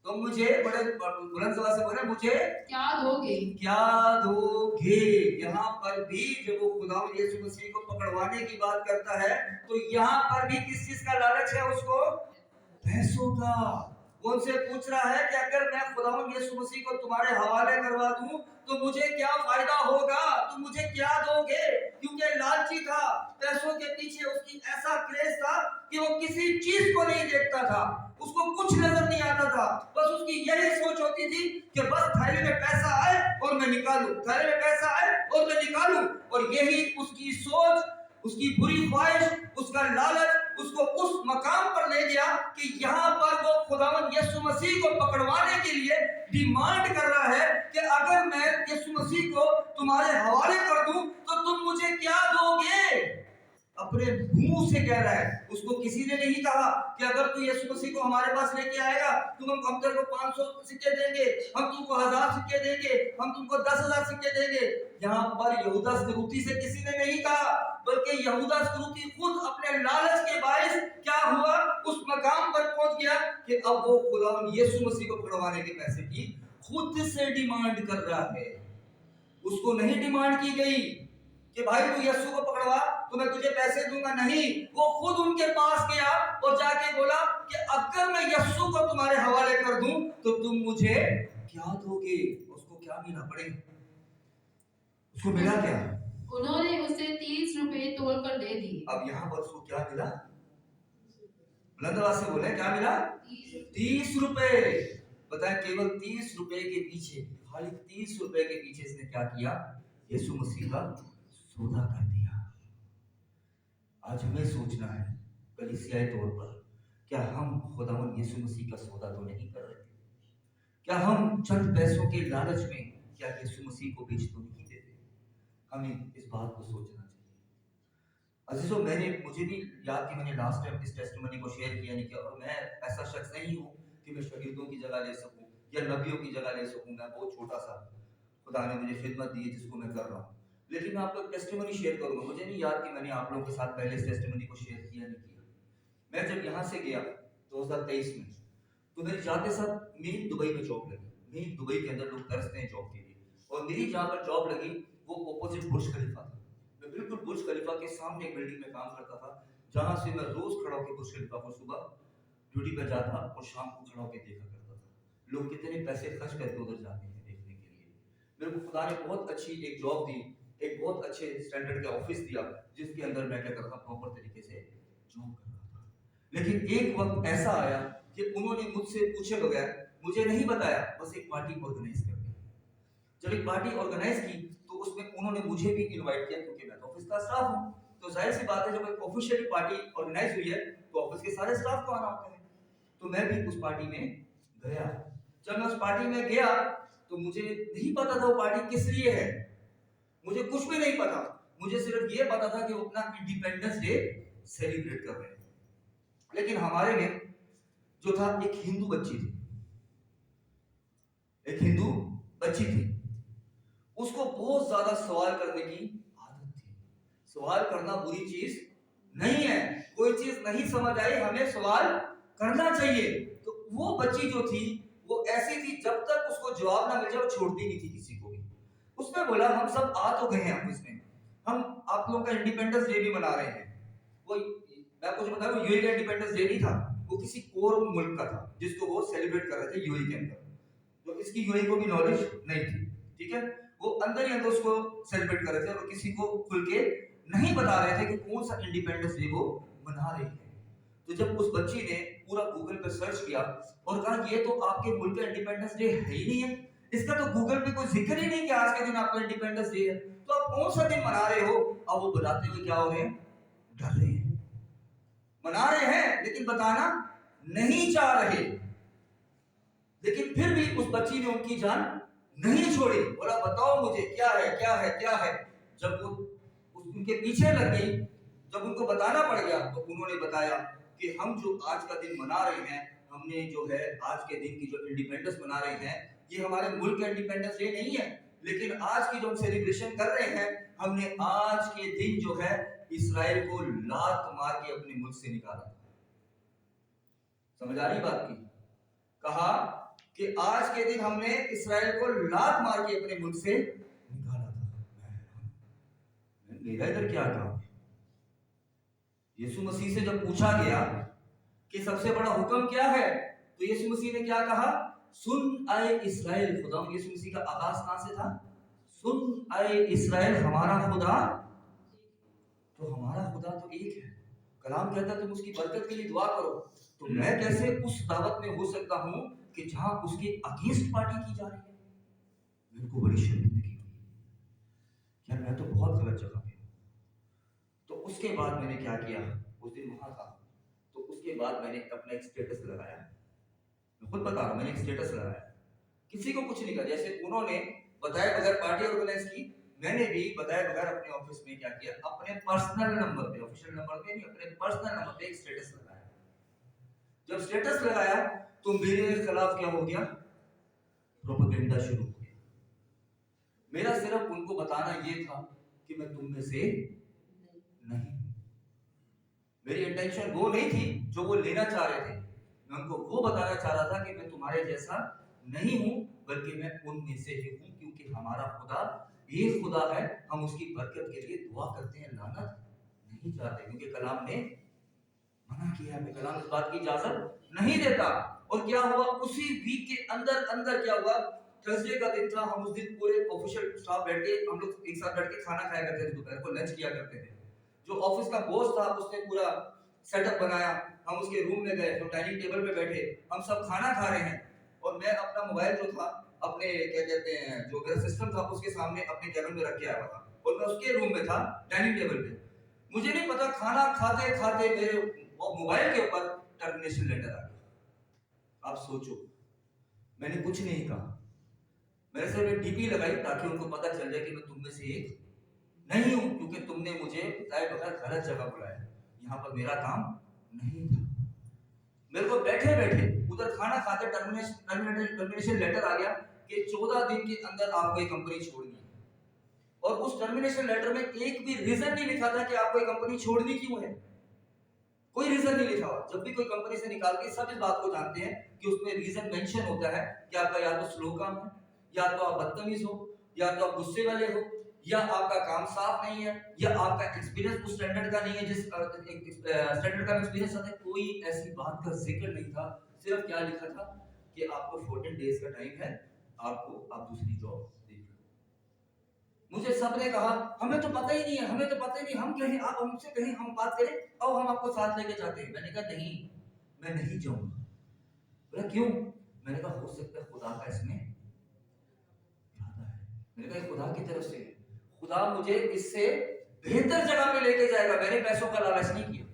तुम मुझे बड़े बुलंद आवाज से बोले, मुझे
क्या दोगे?
क्या दोगे? यहाँ पर भी जब वो खुदा यीशु मसीह को पकड़वाने की बात करता है तो यहाँ पर भी किस चीज का लालच है उसको? पैसों का। वो उनसे पूछ रहा है कि अगर मैं खुदावंद यीशु मसीह को तुम्हारे हवाले करवा दूं तो मुझे क्या फायदा होगा, तुम मुझे क्या दोगे? क्योंकि लालची था, पैसों के पीछे उसकी ऐसा क्रेज था कि वो किसी चीज को नहीं देखता था, उसको कुछ नजर नहीं आता था, बस उसकी यही सोच होती थी कि बस थैले में पैसा आए और मैं निकालूं, थैले में पैसा आए और मैं निकालूं। और यही उसकी सोच, उसकी बुरी ख्वाहिश, उसका लालच उसको उस मकाम पर ले गया कि यहाँ पर वो खुदावंद यीशु मसीह को पकड़वाने के लिए डिमांड कर रहा है कि अगर मैं यीशु मसीह को तुम्हारे हवाले कर दूं तो तुम मुझे क्या दोगे? अपने मुंह से कह रहा है, उसको किसी ने नहीं कहा कि अगर तू यीशु मसीह को हमारे पास लेके आएगा तो हम तेरे को 500 सिक्के देंगे, हम तुमको 1000 सिक्के देंगे, हम तुमको 10,000 सिक्के देंगे। यहाँ पर यहूदा इस्करियोती से किसी ने नहीं कहा, बल्कि यहूदा इस्करियोती खुद अपने लालच के बायस क्या हुआ, उस मकाम पर पहुंच गया कि अब वो खुदावंद यीशु मसीह को पकड़वाने के पैसे की खुद से डिमांड कर रहा है। उसको नहीं डिमांड की गई कि भाई तू यीशु को पकड़वा तो मैं तुझे पैसे दूंगा, नहीं, वो खुद उनके पास गया और जाके बोला कि अगर मैं यीशु को तुम्हारे हवाले कर दूं तो तुम मुझे क्या दोगे? उसको क्या मिला? पड़े उसको मिला क्या?
उन्होंने उसे 30 रुपए तोड़कर दे दिए।
अब यहाँ पर उसको क्या मिला? बुलंद आवाज से बोले, क्या मिला? 30 रुपए। बताएं, केवल 30 रुपए के पीछे, खाली 30 रुपए के पीछे इसने क्या किया? यीशु मसीह का सौदा कर दिया। आज हमें सोचना है कलीसियाई तौर पर, क्या हम खुदावंद यीशु मसीह का सौदा तो नहीं कर रहे? क्या हम चंद पैसों के लालच में क्या यीशु मसीह को बेच तो नहीं देते? हमें इस बात को सोचना चाहिए। अजीजों, मुझे भी याद कि मैंने लास्ट टाइम इस टेस्टिमनी को शेयर किया नहीं किया, और मैं ऐसा शख्स नहीं हूँ कि मैं शहीदों की जगह ले सकूं या नबियों की जगह ले सकूं। मैं बहुत छोटा सा, खुदा ने मुझे खिदमत दी है जिसको मैं कर रहा हूँ, लेकिन मैं आपको टेस्टिमनी शेयर करूंगा। मुझे नहीं याद कि मैंने आप लोगों के साथ पहले इस टेस्टिमनी को शेयर किया नहीं किया। मैं जब यहाँ से गया 2023 में, तो मेरी जाते साथ मेरी दुबई में जॉब लगी। मेरी दुबई के अंदर लोग तरसते हैं जॉब के लिए, और मेरी जहाँ पर जॉब लगी वो ऑपोजिट बुर्ज खलीफा था। मैं बिल्कुल बुर्ज खलीफा के सामने एक बिल्डिंग में काम करता था, जहाँ से मैं रोज खड़ा होकर बुर्ज खलीफा को सुबह ड्यूटी पर जाता और शाम को खड़ा होकर देखा करता था लोग कितने पैसे खर्च करके उधर जाते हैं देखने के लिए। मेरे को खुदा ने बहुत अच्छी एक जॉब दी, एक बहुत अच्छे स्टैंडर्ड का ऑफिस दिया, जिसके अंदर मैं क्या करता, प्रॉपर तरीके से जॉब कर रहा था। लेकिन एक वक्त ऐसा आया कि उन्होंने मुझसे पूछे बगैर, मुझे नहीं बताया, बस एक पार्टी ऑर्गेनाइज कर दी। जब एक पार्टी ऑर्गेनाइज की तो उसमें उन्होंने मुझे भी इनवाइट किया, क्योंकि मैं तो ऑफिस का स्टाफ हूँ। तो जाहिर सी बात है, जब एक ऑफिशियली पार्टी ऑर्गेनाइज हुई है तो ऑफिस के सारे स्टाफ को आना होता है। तो मैं भी उस पार्टी में गया। जब मैं उस पार्टी में गया तो मुझे नहीं पता था वो पार्टी किस लिए है, मुझे कुछ भी नहीं पता। मुझे सिर्फ ये पता था कि वो अपना इंडिपेंडेंस डे सेलिब्रेट कर रहे हैं। लेकिन हमारे में जो था, एक हिंदू बच्ची थी, एक हिंदू बच्ची थी। उसको बहुत ज्यादा सवाल करने की आदत थी। सवाल करना बुरी चीज नहीं है, कोई चीज नहीं समझ आई हमें सवाल करना चाहिए। तो वो बच्ची जो थी वो ऐसी थी, जब तक उसको जवाब ना मिल जाए वो छोड़ती नहीं थी किसी को भी। उसने बोला, हम सब आ तो गए हैं ऑफिस में, हम आप लोगों का इंडिपेंडेंस डे भी मना रहे हैं। वो मैं आपको जो बता रहा हूँ, यूएई का इंडिपेंडेंस डे नहीं था, वो किसी और मुल्क का था जिसको वो सेलिब्रेट कर रहे थे यूएई के अंदर। तो इसकी यूएई को भी नॉलेज नहीं थी, ठीक है। वो अंदर ही अंदर उसको सेलिब्रेट कर रहे थे और किसी को खुल के नहीं बता रहे थे कि कौन सा इंडिपेंडेंस डे वो मना रहे हैं। तो जब उस बच्ची ने पूरा गूगल पे सर्च किया और कहा, ये तो आपके मुल्क का इंडिपेंडेंस डे है ही नहीं है, इसका तो गूगल पे कोई जिक्र ही नहीं कि आज के दिन आपका इंडिपेंडेंस डे है, तो आप कौन सा दिन मना रहे हो? अब वो बताते हुए क्या हो रहे हैं, डर रहे हैं। मना रहे हैं लेकिन बताना नहीं चाह रहे। लेकिन फिर भी उस बच्ची ने उनकी जान नहीं छोड़ी। बोला बताओ मुझे क्या है क्या है क्या है। जब वो उनके पीछे लग गई, जब उनको बताना पड़ गया तो उन्होंने बताया कि हम जो आज का दिन मना रहे हैं, हमने जो है आज के दिन की जो इंडिपेंडेंस मना रहे हैं, ये हमारे मुल्क का इंडिपेंडेंस डे नहीं है, लेकिन आज की जो हम सेलिब्रेशन कर रहे हैं, हमने आज के दिन जो है इस्राएल को लात मार के अपने मुल्क से निकाला था। समझ आ रही बात की? कहा कि आज के दिन हमने इस्राएल को लात मार के अपने मुल्क से निकाला था। मेरा इधर क्या काम? यीशु मसीह से जब पूछा गया कि सबसे बड़ा हुक्म क्या है, तो यीशु मसीह ने क्या कहा? सुन आए इस्राएल। खुदा यीशु मसीह का आगाज कहां से था? सुन आए इस्राएल, हमारा खुदा तो हमारा खुदा तो एक है। कलाम कहता तुम उसकी बरकत के लिए दुआ करो। तो मैं कैसे उस दावत में हो सकता हूं कि जहां उसके अगेंस्ट पार्टी की जा रही है? मेरे को बड़ी शर्मिंदगी हुई, यार मैं तो बहुत गलत जगह पे हूं। तो उसके बाद मैंने क्या किया, उस दिन वहां था, तो उसके बाद मैंने अपना एक स्टेटस लगाया। मैं खुद बता रहा हूं, मैंने एक स्टेटस लगाया, किसी को कुछ नहीं कहा। जैसे उन्होंने बताए बगैर पार्टी ऑर्गेनाइज की, मैंने भी बताए बगैर अपने ऑफिस में क्या किया, अपने पर्सनल नंबर पे, ऑफिशियल नंबर पे नहीं, अपने पर्सनल नंबर पे एक स्टेटस लगाया। जब स्टेटस लगाया तो मेरे खिलाफ क्या हो गया? प्रोपेगेंडा शुरू हो गया। मेरा सिर्फ उनको बताना ये था कि मैं तुम में से नहीं। मेरी इंटेंशन वो नहीं थी जो वो लेना चाह रहे थे। मैं उनको वो बताना चाह रहा था कि मैं तुम्हारे जैसा नहीं हूं, बल्कि मैं उनमें से ही हूं, क्योंकि हमारा खुदा एक खुदा है। हम उसकी बरकत के लिए दुआ करते हैं, लानत नहीं चाहते, क्योंकि कलाम ने मना किया है। कलाम इस बात की इजाजत नहीं देता। और क्या हुआ, उसी वीक के अंदर अंदर क्या हुआ, थर्सडे का दिन था, हम उस दिन पूरे ऑफिशियल स्टाफ बैठ के, हम लोग एक साथ बैठ के खाना खाया करते थे, दोपहर को लंच किया करते थे। जो ऑफिस का बॉस था उसने पूरा सेटअप बनाया, हम उसके रूम में गए, हम डाइनिंग टेबल पे बैठे, हम सब खाना खा रहे हैं, और मैं अपना मोबाइल जो था अपने क्या कहते हैं जो मेरा सिस्टम था उसके सामने अपने केबिन में रख के आया था, और मैं उसके रूम में था डाइनिंग टेबल पे। मुझे नहीं पता, खाना खाते खाते मेरे मोबाइल के ऊपर टर्मिनेशन लेटर आ गया। आप सोचो, मैंने कुछ नहीं कहा, मैंने सिर्फ एक डीपी लगाई ताकि उनको पता चल जाए कि मैं तुम में से एक नहीं हूं, क्योंकि तुमने मुझे बताए बगैर गलत जगह बुलाया, यहाँ पर मेरा काम नहीं था। मेरे को बैठे बैठे उधर खाना खाते टर्मिनेशन लेटर आ गया कि 14 दिन के अंदर आपको ये कंपनी छोड़नी है। और उस टर्मिनेशन लेटर में एक भी रीजन नहीं लिखा था कि आपको ये कंपनी छोड़नी क्यों है, कोई रीजन नहीं लिखा हुआ। जब भी कोई कंपनी से निकालते हैं, सब इस बात को जानते हैं कि उसमें रीजन मेंशन होता है कि आपका या तो स्लो काम है, या तो आप बदतमीज हो, या तो आप गुस्से वाले हो, या आपका काम साफ नहीं है, या आपका एक्सपीरियंस उस स्टैंडर्ड का नहीं है जिस स्टैंडर्ड का एक्सपीरियंस आता है। कोई ऐसी बात का जिक्र नहीं था। सिर्फ क्या लिखा था कि आपको 14 डेज का टाइम है, आप दूसरी जॉब देख लो। मुझे सबने कहा हमें तो पता ही नहीं है, हमें तो पता ही नहीं, हम कहें आप हमसे कहें, हम बात करें और हम आपको साथ लेके जाते हैं। मैंने कहा नहीं, मैं नहीं जाऊंगा। बोला क्यों? मैंने कहा हो सकता है खुदा का इसमें इरादा है। मैंने कहा खुदा की तरफ से है, खुदा मुझे इससे बेहतर जगह पे लेके जाएगा। मैंने पैसों का लालच नहीं किया,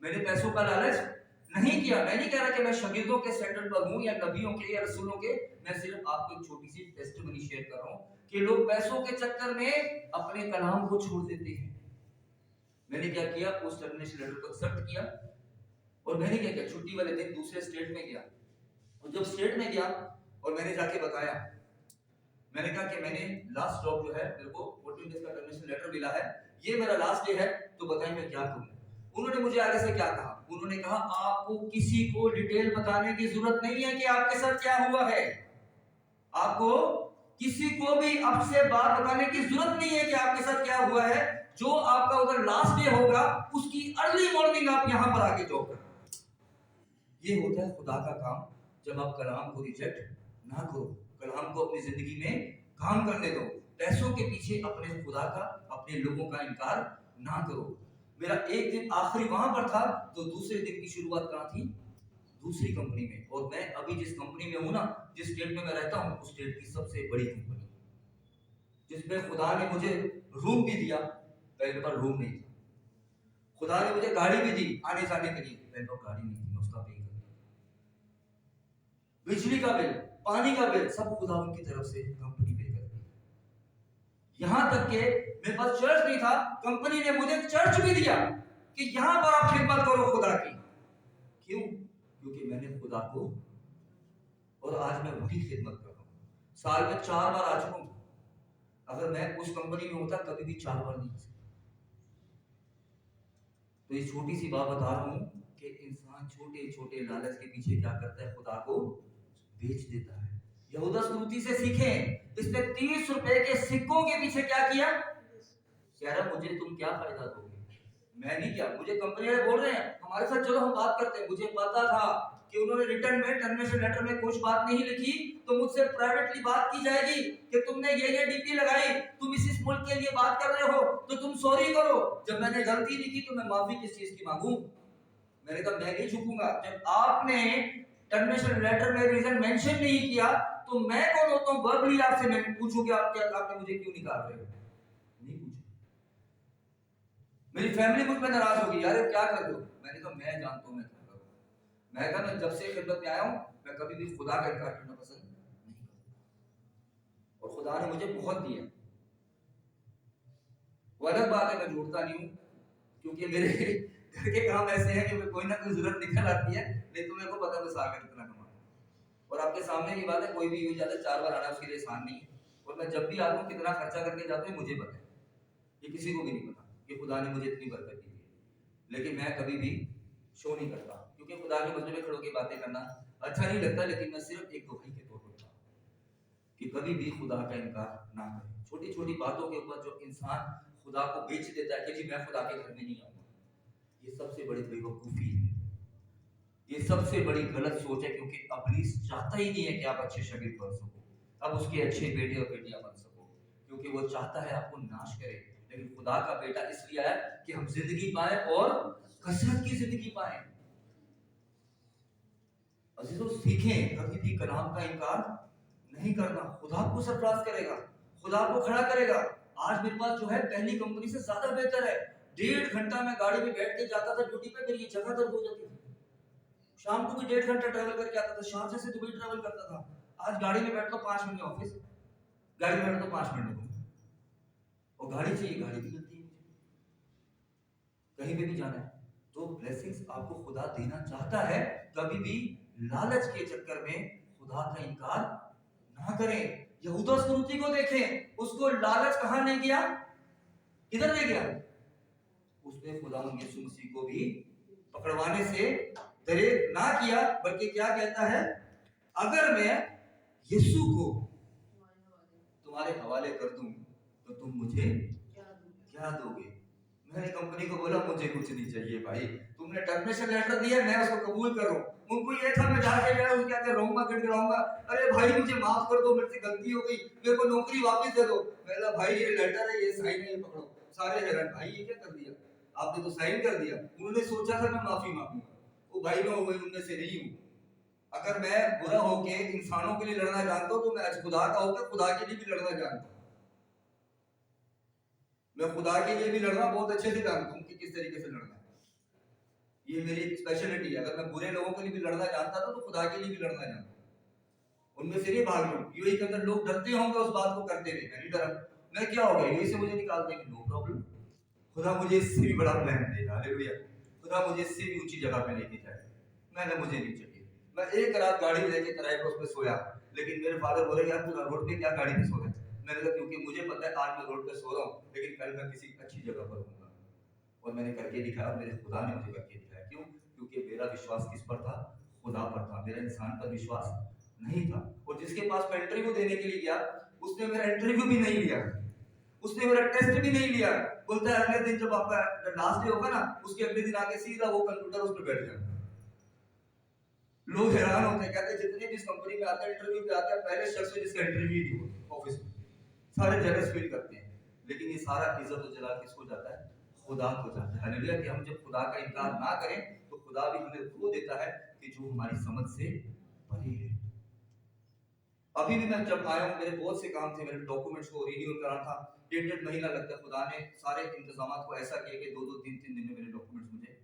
मैंने पैसों का लालच नहीं किया। मैं नहीं कह रहा कि मैं शागिर्दों के स्टैंडर्ड पर हूं या नबियों के या रसूलों के। मैं सिर्फ आपको एक छोटी सी टेस्टिमनी शेयर कर रहा हूं कि लोग पैसों के चक्कर में अपने कलाम को छोड़ देते हैं। मैंने क्या किया, उस टर्मिनेशन लेटर को एक्सेप्ट किया, और मैंने क्या किया, छुट्टी वाले दिन दूसरे स्टेट में गया। और जब स्टेट में गया और मैंने जाके बताया, मैंने कहा कि मैंने लास्ट जॉब जो है, मेरे को 14 डेज का टर्मिनेशन लेटर मिला है, ये मेरा लास्ट डे है, तो बताइए मैं क्या करूं। उन्होंने मुझे आगे से क्या कहा, उन्होंने कहा आपको किसी को डिटेल बताने की जरूरत नहीं है कि आपके साथ क्या हुआ है। आपको किसी को भी आपसे बात बताने की जरूरत नहीं है कि आपके साथ क्या हुआ है। जो आपका उधर लास्ट डे होगा उसकी अर्ली मॉर्निंग आप यहां पर आके जॉब करो। ये होता है खुदा का काम। जब आप कलाम को रिजेक्ट ना करो, कलाम को अपनी जिंदगी में काम करने दो, पैसों के पीछे अपने खुदा का, अपने लोगों का इनकार ना करो। मेरा एक दिन आखिरी वहां पर था, तो दूसरे दिन की शुरुआत कहां थी? दूसरी कंपनी में। और मैं अभी जिस कंपनी में हूं ना, जिस स्टेट में मैं रहता हूं, उस स्टेट की सबसे बड़ी कंपनी, जिसमें खुदा ने मुझे रूम भी दिया, पहले पर रूम नहीं था। खुदा ने मुझे गाड़ी भी दी आने जाने के लिए, पहले पर गाड़ी नहीं थी, मैं उसका पे कर दिया। बिजली का बिल, पानी का बिल, सब खुदा उनकी तरफ से कंपनी पे करती है। यहाँ तक के मेरे पास चर्च नहीं था, कंपनी ने मुझे चर्च भी दिया कि यहाँ पर आप खिदमत करो खुदा की। क्यों? क्योंकि मैंने खुदा को, और आज मैं वही खिदमत कर रहा हूँ। साल में 4 बार आ चुका हूँ। अगर मैं उस कंपनी में होता कभी भी 4 बार नहीं आ सकता। तो ये छोटी सी बात बता रहा हूँ कि इंसान छोटे छोटे लालच के पीछे क्या करता है, खुदा को बेच देता है। यहूदा स्करूती से सीखें, इसने 30 रुपए के सिक्कों के पीछे क्या किया? कह रहा मुझे तुम क्या फायदा दोगे? मैं नहीं किया, मुझे कंपनी वाले बोल रहे हैं हमारे साथ चलो हम बात करते हैं। मुझे पता था कि उन्होंने रिटर्न में टर्मिनेशन लेटर में कुछ बात नहीं लिखी, तो मुझसे प्राइवेटली बात की जाएगी कि तुमने ये डीपी लगाई, तुम इस मुल्क के लिए बात कर रहे हो तो तुम सॉरी करो। जब मैंने गलती नहीं की तो मैं माफी किस चीज की मांगू? मैंने कहा मैं नहीं झुकूंगा। जब आपने टर्मिनेशन लेटर में रीजन मेंशन नहीं किया तो मैं कौन होता हूं वर्बली आपसे मैं पूछूं कि आपने मुझे क्यों निकाल रहे हो? नहीं पूछा। मेरी फैमिली मुझ पे नाराज होगी, यार क्या कर रहे हो? मैंने कहा मैं जानता हूं मैं क्या करूं। मैं कहा मैं जब से खिदमत में आया हूं मैं कभी भी खुदा का इनकार करना पसंद नहीं करता, और खुदा ने मुझे बहुत दिया। वो अलग बात है मैं झूठता नहीं हूं, क्योंकि मेरे घर के काम ऐसे हैं कि कोई ना कोई जरूरत निकल आती है, नहीं तो मेरे को पता है मैं सागर कितना कमाता हूं। और आपके सामने की बात है, कोई भी यूं जाता 4 बार आना उसके लिए आसान नहीं है। और मैं जब भी आता हूं कितना खर्चा करके जाता हूं मुझे पता है, ये किसी को भी नहीं पता कि खुदा ने मुझे इतनी बरकत दी है। लेकिन मैं कभी भी शो नहीं करता, क्योंकि खुदा के मसले में खड़ो के बातें करना अच्छा नहीं लगता। लेकिन मैं सिर्फ एक गवाही के तौर पर बता कि कभी भी खुदा का इनकार ना करें। छोटी छोटी बातों के ऊपर जो इंसान खुदा को बेच देता है कि जी मैं खुदा के घर में नहीं आऊंगा, ये सबसे बड़ी बेवकूफी है, ये सबसे बड़ी गलत सोच है। क्योंकि इब्लीस चाहता ही नहीं है कि आप अच्छे शागिर्द बन सको, आप उसके अच्छे बेटे और बेटियां बन सको, क्योंकि वो चाहता है आपको नाश करे। लेकिन खुदा का बेटा इसलिए आया कि हम जिंदगी पाए और कसरत की जिंदगी पाए। अजीजों सीखें, कभी भी कलाम का इनकार नहीं करना। खुदा आपको सरफराज करेगा, खुदा आपको खड़ा करेगा। आज मेरे पास जो है पहली कंपनी से ज्यादा बेहतर है। 1.5 घंटा मैं गाड़ी में बैठ के जाता था ड्यूटी पे, मेरी जगह दर्द हो जाती थी। शाम को भी 1.5 घंटा ट्रैवल करके आता था, शाम से दुबई ट्रैवल करता था। आज गाड़ी में बैठता 5 मिनट में ऑफिस, गाड़ी में बैठता 5 मिनट में, और गाड़ी चाहिए, गाड़ी भी मिलती है मुझे, कहीं पे भी जाना है। तो ब्लेसिंग्स आपको खुदा देना चाहता है, कभी भी लालच के चक्कर में खुदा का इनकार ना करें। यहूदा स्करूती को देखें, उसको लालच कहां ले गया? किधर ले गया? उसने खुदा यीशु मसीह को भी पकड़वाने से डरे ना किया, बल्कि क्या कहता है, अगर मैं यीशु को तुम्हारे हवाले कर दूं तो तुम मुझे क्या दोगे? मैंने कंपनी को बोला मुझे कुछ नहीं चाहिए भाई, तुमने टर्मिनेशन लेटर दिया मैं उसको कबूल कर रहा हूं। उनको ये था मैं जाके गया उनके आगे रहूंगा, गिड़गिड़ाऊंगा, अरे भाई मुझे माफ कर दो, मेरे से गलती हो गई, मेरे को नौकरी वापस दे दो। मैंने भाई ये लेटर है, ये साइन है, ये पकड़ो। सारे हैरान, भाई ये क्या कर दिया आपने, तो साइन कर दिया। उन्होंने सोचा था मैं माफी मांगूंगा, वो भाई मैं उनमें से नहीं हूं। अगर मैं बुरा होके इंसानों के लिए लड़ना जानता हूं तो मैं आज खुदा का होकर खुदा के लिए भी लड़ना जानता हूं। मैं खुदा के लिए भी लड़ना बहुत अच्छे से जानता हूं कि किस तरीके से लड़ना है, ये मेरी स्पेशलिटी है। अगर मैं बुरे लोगों के लिए भी लड़ना जानता था तो खुदा के लिए भी लड़ना जानता हूं। उनमें से नहीं भाग लूं। यूएई के अंदर लोग डरते होंगे उस बात को करते हुए, मैं नहीं डरा। मैं क्या हो गया, यूएई से मुझे निकाल देंगे, नो प्रॉब्लम, खुदा मुझे इससे भी बड़ा प्लान देगा, हालेलुया। खुदा मुझे इससे भी ऊंची जगह पे लेके जाए। मैंने मुझे नहीं चाहिए। मैं एक रात गाड़ी लेके किराए पर उस पे सोया, लेकिन मेरे फादर बोले यार तू रोड पे क्या गाड़ी पे सो रहा है? मैंने कहा क्योंकि मुझे पता है आज मैं रोड पे सो रहा हूँ, लेकिन कल मैं किसी अच्छी जगह पर होऊंगा। और मैंने करके दिखाया, मेरे खुदा ने मुझे करके दिखाया। क्यों? क्योंकि मेरा विश्वास किस पर था? खुदा पर था, मेरा इंसान पर विश्वास नहीं था। और जिसके पास मैं इंटरव्यू देने के लिए गया उसने मेरा इंटरव्यू भी नहीं लिया, उसने मेरा टेस्ट भी नहीं लिया। बोलता है अगले दिन जब आपका लास्ट डे होगा ना, उसके अगले दिन आके सीधा वो कंप्यूटर उस पर बैठ जाता। लोग हैरान होते हैं, कहते हैं जितने भी इस कंपनी में आते हैं इंटरव्यू पे आते हैं पहले शख्स जिसका इंटरव्यू नहीं होता ऑफिस में, सारे जेलस फील करते हैं। लेकिन ये सारा इज्जत और जलाल किसको जाता है? खुदा को जाता है। हालेलुया। कि हम जब खुदा का इनकार ना करें तो खुदा भी हमें वो देता है कि जो हमारी समझ से परे है। अभी भी मैं जब आया हूं, मेरे बहुत से काम थे, मेरे डॉक्यूमेंट्स को रिन्यू कराना था, 1.5 महीना लगता है। खुदा ने सारे इंतजाम को ऐसा किया कि 2-2, 3-3 दिन में मेरे डॉक्यूमेंट्स मुझे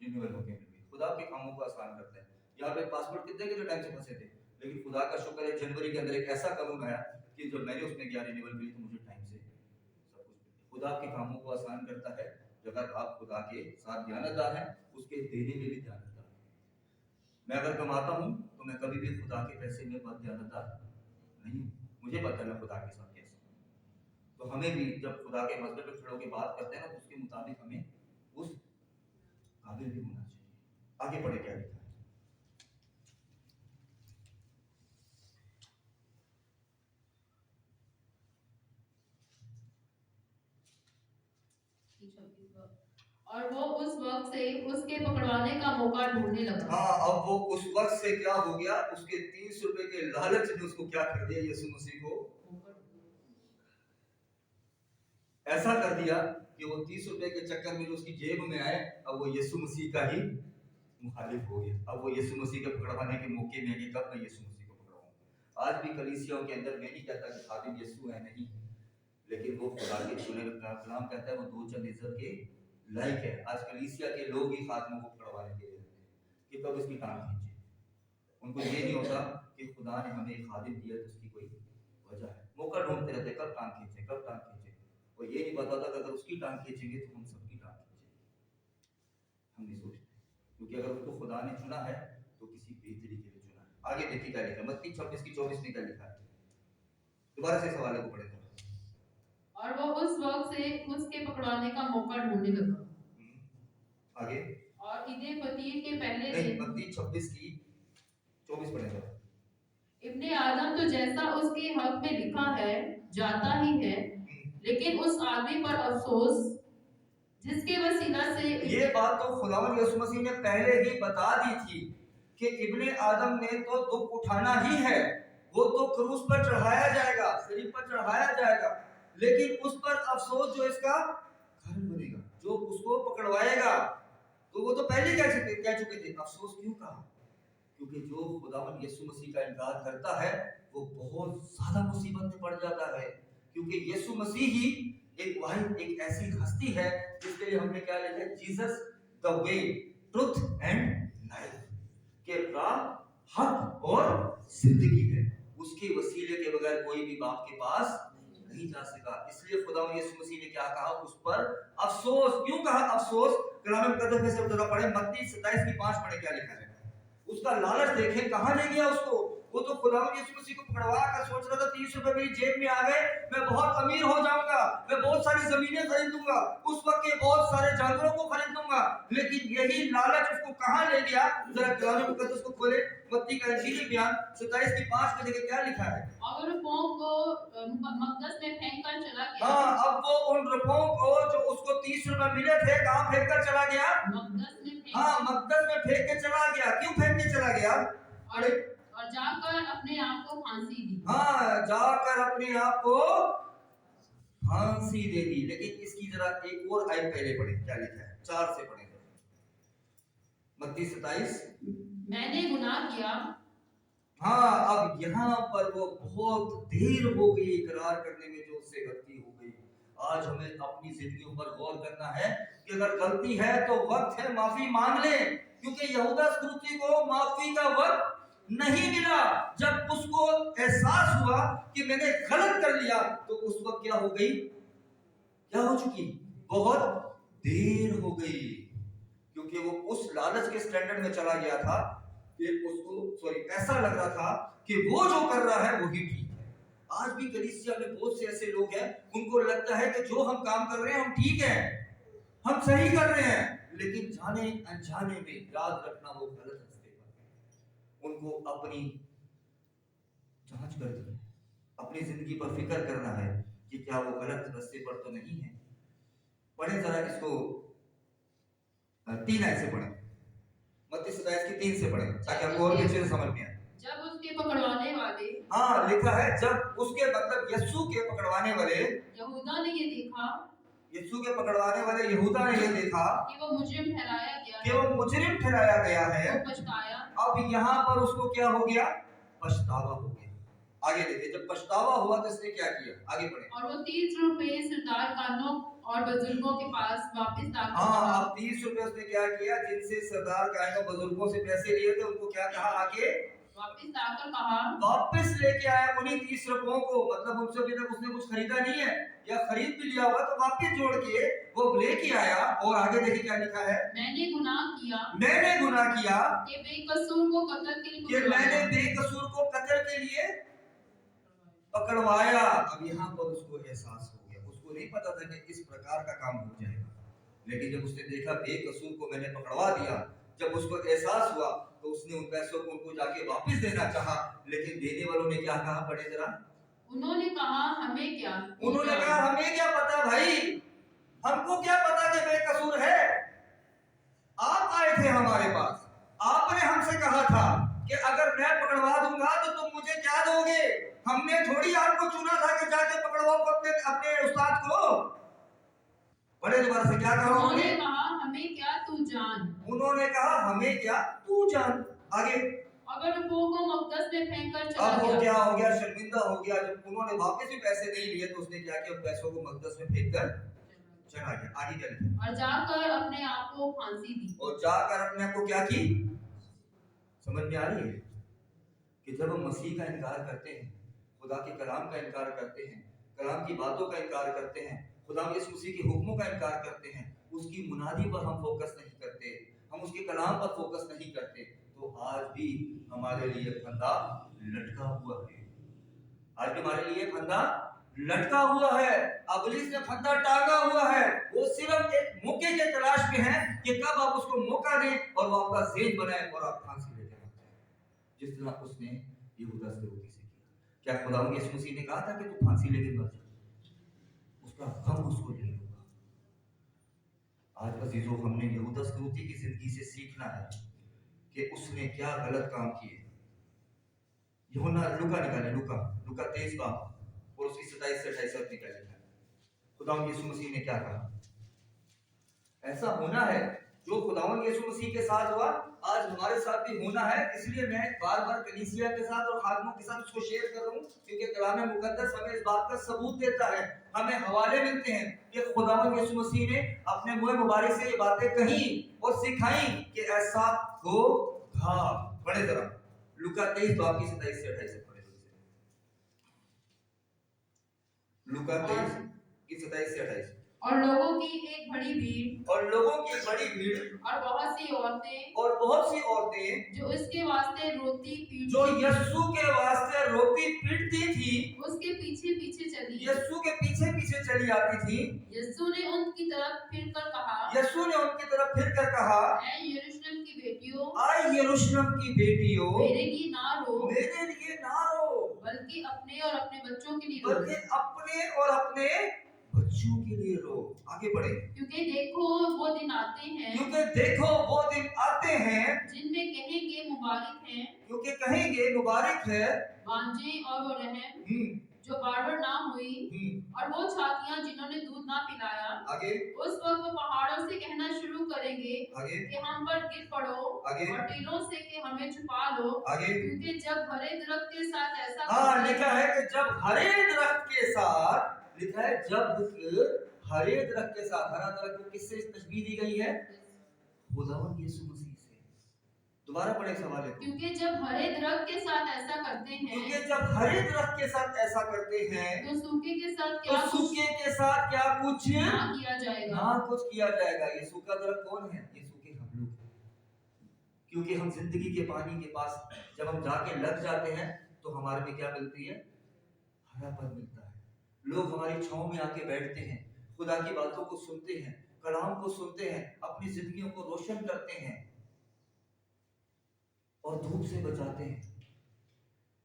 रिन्यूअल हो गए। खुदा के कामों को आसान करता है। यहाँ पे पासपोर्ट कितने टाइम से फंसे थे, लेकिन खुदा का शुक्र है जनवरी के अंदर एक ऐसा कदम आया कि जब मैंने उसमें गया रिन्यूअल के लिए तो मुझे टाइम से सब कुछ खुदा के कामों को आसान करता है। अगर आप खुदा के साथ ध्यानदार हैं, उसके देने में भी ध्यानदार हैं। मैं अगर कमाता हूँ तो मैं कभी भी खुदा के पैसे में बहुत ध्यानदार नहीं हूँ। मुझे पता है मैं खुदा के साथ कैसे हूँ। तो हमें भी जब खुदा के मसले पर खड़े होकर बात करते हैं ना, तो उसके मुताबिक हमें उस काबिल भी होना चाहिए। आगे पढ़े क्या लिखा है।
और वो उस वक्त से उसके पकड़वाने का मौका ढूंढने लगा।
हाँ, अब वो उस वक्त से क्या हो गया, उसके 30 रुपए के लालच ने उसको क्या कर दिया, यीशु मसीह को ऐसा कर दिया कि वो 30 रुपए के चक्कर में जो उसकी जेब में आए, अब वो यीशु मसीह का ही मुखालिफ हो गया। अब वो यीशु मसीह के पकड़वाने के मौके में है कि कब मैं यीशु मसीह को पकड़वाऊं। आज भी कलीसियाओं के अंदर, मैं नहीं कहता कि खादिम यीशु है, नहीं, लेकिन वो खुदा के चुने का कलाम कहता है वो दो चंद इज्जत के लायक है। आज कलीसिया के लोग ही खादिमों को पकड़वाने के लिए कि कब इसकी टांग खींचे। उनको ये नहीं होता कि खुदा ने हमें खादिम दिया तो उसकी कोई वजह है। मौका ढूंढते रहते कब टांग खींचे, कब टांग खींचे। और ये नहीं बताता कि अगर उसकी टांग खींचेंगे तो हम सबकी टांग खींचेंगे। हम नहीं सोचते, क्योंकि अगर उसको खुदा ने चुना है तो किसी बेहतरी के लिए चुना है। आगे देखिए क्या लिखा है, मत्ती 26:24 में क्या लिखा है। दोबारा से सवाल को पढ़े।
और वो उस वक्त से उसके पकड़वाने का मौका ढूंढने लगा।
आगे।
और ईद फतीर के पहले
दिन मत्ती 26:24 पढ़ेगा।
इब्ने आदम तो जैसा उसके हक में लिखा है जाता ही है, लेकिन उस आदमी पर अफसोस जिसके वसीला से।
ये बात तो खुदावंद यीशु मसीह ने पहले ही बता दी थी कि इब्ने आदम ने तो दुख उठाना ही है, वो तो क्रूस पर चढ़ाया जाएगा, सलीब पर चढ़ाया जाएगा, लेकिन उस पर अफसोस जो इसका कारण बनेगा, जो उसको पकड़वाएगा। तो वो तो पहले कह चुके थे। अफसोस क्यों कहा? क्योंकि जो खुदावंद यीशु मसीह का इनकार करता है वो बहुत ज्यादा मुसीबत में पड़ जाता है, क्योंकि यीशु मसीह ही एक ऐसी हस्ती है जिसके लिए हमने क्या लिखा है, Jesus the way truth and life, के राह, हक और जिंदगी है। उसके वसीले के बगैर कोई भी बाप के पास नहीं जा सका। इसलिए खुदावंद यीशु मसीह ने क्या कहा, उस पर अफसोस। क्यों कहा अफसोस? कलाम मुकद्दस में से जरा पढ़े, मत्ती 27:5 पढ़े क्या लिखा है। उसका लालच देखे कहां ले गया उसको। वो तो खुदावंद यीशु मसीह को पकड़वा कर सोच रहा था 30 रुपए मेरी जेब में आ गए, मैं बहुत अमीर हो जाऊंगा, मैं बहुत सारी जमीनें खरीद लूंगा, उस वक्त के बहुत सारे जानवरों को खरीद लूंगा। लेकिन यही लालच उसको कहां ले गया? जरा कलाम मुकद्दस को खोले, मत्ती का इंजील बयान 27:5 में देखिए क्या लिखा है।
और रुपयों को मकदस में फेंक कर चला गया।
हाँ, अब वो उन रुपयों को जो उसको 30 रुपए मिले थे कहां फेंक कर चला गया?
मकदस में।
हाँ, मकदस में फेंक के चला गया। क्यों फेंक के चला गया?
और जाकर अपने आप को फांसी दी।
हाँ, जाकर अपने आप को फांसी दे दी। लेकिन इसकी जरा एक और आयत पहले पढ़े क्या लिखा है, 4 से पढ़े मत्ती 27।
मैंने गुनाह किया।
हाँ, अब यहाँ पर वो बहुत देर हो गई इकरार करने में जो उससे गलती हो गई। आज हमें अपनी जिंदगी पर गौर करना है कि अगर गलती है तो वक्त है माफी मांग ले, क्योंकि यहूदा इस्करियोती को माफी का वक्त नहीं मिला। जब उसको एहसास हुआ कि मैंने गलत कर लिया तो उस वक्त क्या हो गई, क्या हो चुकी, बहुत देर हो गई, क्योंकि वो उस लालच के स्टैंडर्ड में चला गया था कि उसको ऐसा लग रहा था कि वो जो कर रहा है वही ठीक है। आज भी कलीसिया में बहुत से ऐसे लोग हैं, उनको लगता है कि जो हम काम कर रहे हैं हम ठीक है, हम सही कर रहे हैं, लेकिन जाने अनजाने में याद रखना वो गलत रास्ते पर। उनको अपनी जांच करनी है, अपनी जिंदगी पर फिक्र करना है कि क्या वो गलत रास्ते पर तो नहीं है। पढ़े जरा इसको 3 ऐसे पढ़े, मत्ती 27 की 3 से पढ़े ताकि आपको और अच्छे से समझ में आए।
जब उसके पकड़वाने वाले,
हाँ लिखा है, जब उसके मतलब यीशु के पकड़वाने वाले
यहूदा ने ये देखा,
यीशु के पकड़वाने वाले यहूदा ने ये देखा
कि वो मुजरिम ठहराया गया,
कि वो मुजरिम ठहराया गया है,
वो पछताया।
अब यहाँ पर उसको क्या हो गया, पछतावा हो गया। आगे देखिए, जब पछतावा हुआ तो इसने क्या किया, आगे पढ़े।
और वो 30 रुपए सरदार कानों और बुजुर्गों के पास वापस लाकर,
हाँ, अब 30 रुपए उसने क्या किया, जिनसे सरदार कानों बुजुर्गों से पैसे लिए थे उनको क्या कहा, आके
वापस आकर कहा,
वापस लेके आया उन्हीं 30 रुपयों को, मतलब उनसे अभी तक उसने कुछ खरीदा नहीं है या खरीद भी लिया हुआ, तो वापस जोड़ के वो लेके आया। और आगे देखिए क्या लिखा है,
मैंने गुनाह किया
कि
बेकसूर को कत्ल के लिए
कि मैंने बेकसूर को कत्ल के लिए पकड़वाया। अब यहाँ पर उसको एहसास हो गया, उसको नहीं पता था कि इस प्रकार का काम हो जाएगा, लेकिन जब उसने देखा बेकसूर को मैंने पकड़वा दिया, जब उसको एहसास हुआ तो उसने उन पैसों को उनको जाके वापस देना चाहा, लेकिन देने वालों ने क्या कहा, पढ़े जरा।
उन्होंने कहा, हमें क्या
पता भाई, हमको क्या पता कि बेकसूर है। आप आए थे हमारे पास, आपने हमसे कहा था कि अगर मैं पकड़वा दूंगा तो तुम मुझे क्या दोगे। हमने थोड़ी आपको चुना था कि जाके पकड़वाओ अपने उस्ताद को। बड़े दोबारा से क्या कहा
उन्होंने कहा, हमें क्या तू जान।
उन्होंने कहा, हमें क्या तू जान। आगे,
अगर वो को मकदस में फेंक कर चला
अब वो
गया।
क्या हो गया, शर्मिंदा हो गया। जब उन्होंने वापस भी पैसे नहीं लिए तो उसने क्या किया, पैसों को मकदस में फेंक कर चढ़ा गया। आगे क्या लिखा,
और जाकर अपने आप को फांसी दी।
और जाकर अपने आप को क्या की। समझ में आ रही है कि जब हम मसीह का इनकार करते हैं, खुदा के कलाम का इनकार करते हैं, कलाम की बातों का इनकार करते हैं, खुदा यीशु मसीह के हुक्मों का इनकार करते हैं, उसकी मुनादी पर हम फोकस नहीं करते, हम उसके कलाम पर फोकस नहीं करते, तो आज भी हमारे लिए फंदा लटका हुआ है। आज भी हमारे लिए फंदा लटका हुआ है। इब्लीस ने फंदा टांगा हुआ है। वो सिर्फ एक मौके के तलाश में है कि कब आप उसको मौका दें और वो आपका जेल बनाए और आप फांसी लेके आ जाए, जिस तरह उसने यहूदा इस्करियोती से किया। क्या खुदावंद यीशु मसीह ने कहा था कि तू फांसी लेके मर जा, उसका गम उसको ले लूंगा। आज अजीजों, हमने यहूदा इस्करियोती की जिंदगी से सीखना है कि उसने क्या गलत काम किए। यूहन्ना लूका निकाले, लूका 23 बाब और उसकी 27 से 28 निकाले। खुदावंद यीशु मसीह ने क्या कहा। ऐसा होना है जो खुदावंद यीशु मसीह के साथ हुआ, आज हमारे साथ भी होना है। इसलिए मैं बार बार कलीसिया के साथ और खादमों के साथ उसको शेयर कर रहा हूँ, क्योंकि कलाम मुकद्दस हमें इस बात का सबूत देता है, हमें हवाले मिलते हैं कि खुदावंद यीशु मसीह ने अपने मुंह मुबारक से ये बातें कही और सिखाई कि ऐसा होगा। पढ़े जरा लूका 23 बाब की 27 से 28 पढ़े। लूका 23 की 27 से 28।
और लोगों की एक बड़ी भीड़
और बहुत सी औरतें
जो इसके वास्ते रोती पीटती,
जो यीशु के वास्ते रोती पीटती थी,
उसके पीछे पीछे चली।
यीशु के पीछे पीछे चली आती थी।
यीशु ने उनकी तरफ फिर कर कहा, ऐ यरूशलेम की बेटियों, मेरे लिए ना रो, बल्कि अपने और अपने बच्चों के लिए रो।
आगे बढ़े।
क्योंकि देखो वो दिन आते हैं जिनमें कहेंगे मुबारक है बांझे और वो रहम जो बार ना हुई, और वो छातियां जिन्होंने दूध ना पिलाया।
आगे।
उस वक्त वो पहाड़ों से कहना शुरू करेंगे
आगे।
कि हम पर गिर पड़ो,
आगे।
और टीलों से कि हमें छुपा लो।
आगे।
क्योंकि जब हरे दरख्त के साथ ऐसा
लिखा है कि जब हरे दरख्त के साथ, हरे दरख्त के साथ, हरा दरख्त को किससे तशबीह दी गई है, खुदावंद यीशु मसीह से। दोबारा पढ़े सवाल है।
क्योंकि जब हरे दरख्त के साथ ऐसा करते हैं, तो सूखे के साथ क्या कुछ ना
किया जाएगा। ये सूखा दरख्त कौन है? ये सूखे हम लोग। क्योंकि हम जिंदगी के पानी के पास जब हम जाके लग जाते हैं तो हमारे में क्या मिलती है, हरापन मिलता है। लोग हमारी छांव में आके बैठते हैं, खुदा की बातों को सुनते हैं, कलाम को सुनते हैं, अपनी जिंदगियों को रोशन करते हैं और धूप से बचाते हैं,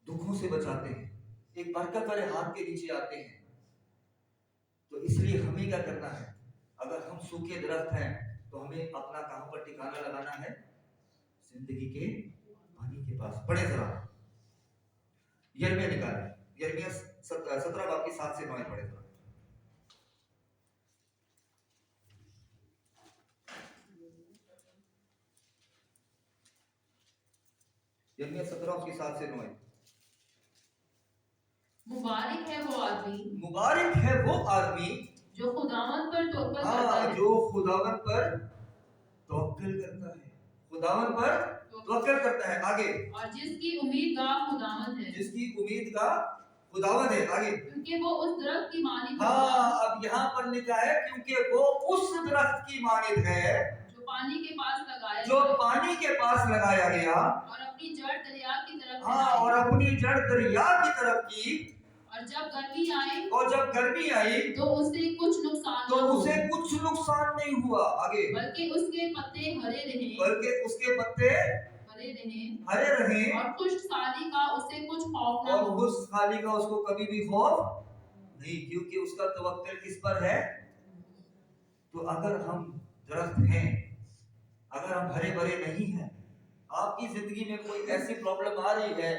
दुखों से बचाते हैं, एक बरकत वाले हाथ के नीचे आते हैं। तो इसलिए हमें क्या करना है, अगर हम सूखे दरख्त हैं तो हमें अपना कहां पर ठिकाना लगाना है, जिंदगी के पानी के पास। पढ़े जरा यिर्मयाह निकाले, यिर्मयाह 17 बाब की 7 से 9 पढ़े जरा। यिर्मयाह 17 उसकी 7 से 9।
मुबारक है वो आदमी जो खुदावंद पर तवक्कुल करता है।
खुदावन पर तवक्कल करता है। आगे,
और जिसकी उम्मीदगाह खुदावंद है,
जिसकी उम्मीद का खुदावन है। आगे,
क्योंकि वो उस दरख्त की मानिंद
हाँ, अब यहाँ पर लिखा है क्योंकि वो उस दरख्त की मानिंद है
जो पानी के पास लगाया
जो
गया
पानी के पास लगाया गया,
और अपनी जड़ दरिया की तरफ
हाँ,
फैलाई।
और अपनी जड़ दरिया की तरफ की,
और जब गर्मी आई
और जब गर्मी आई
तो उससे कुछ नुकसान
तो
न हुआ,
उसे कुछ नुकसान नहीं हुआ। आगे,
बल्कि उसके पत्ते हरे रहे
उसके पत्ते हरे रहे
और खुश्क साली का उसे कुछ खौफ न
और
हो।
उस खाली का उसको कभी भी खौफ नहीं, क्योंकि उसका तवक्कुल किस पर है। तो अगर हम दरख्त हैं, अगर हम हरे भरे नहीं हैं, आपकी जिंदगी में कोई ऐसी प्रॉब्लम आ रही है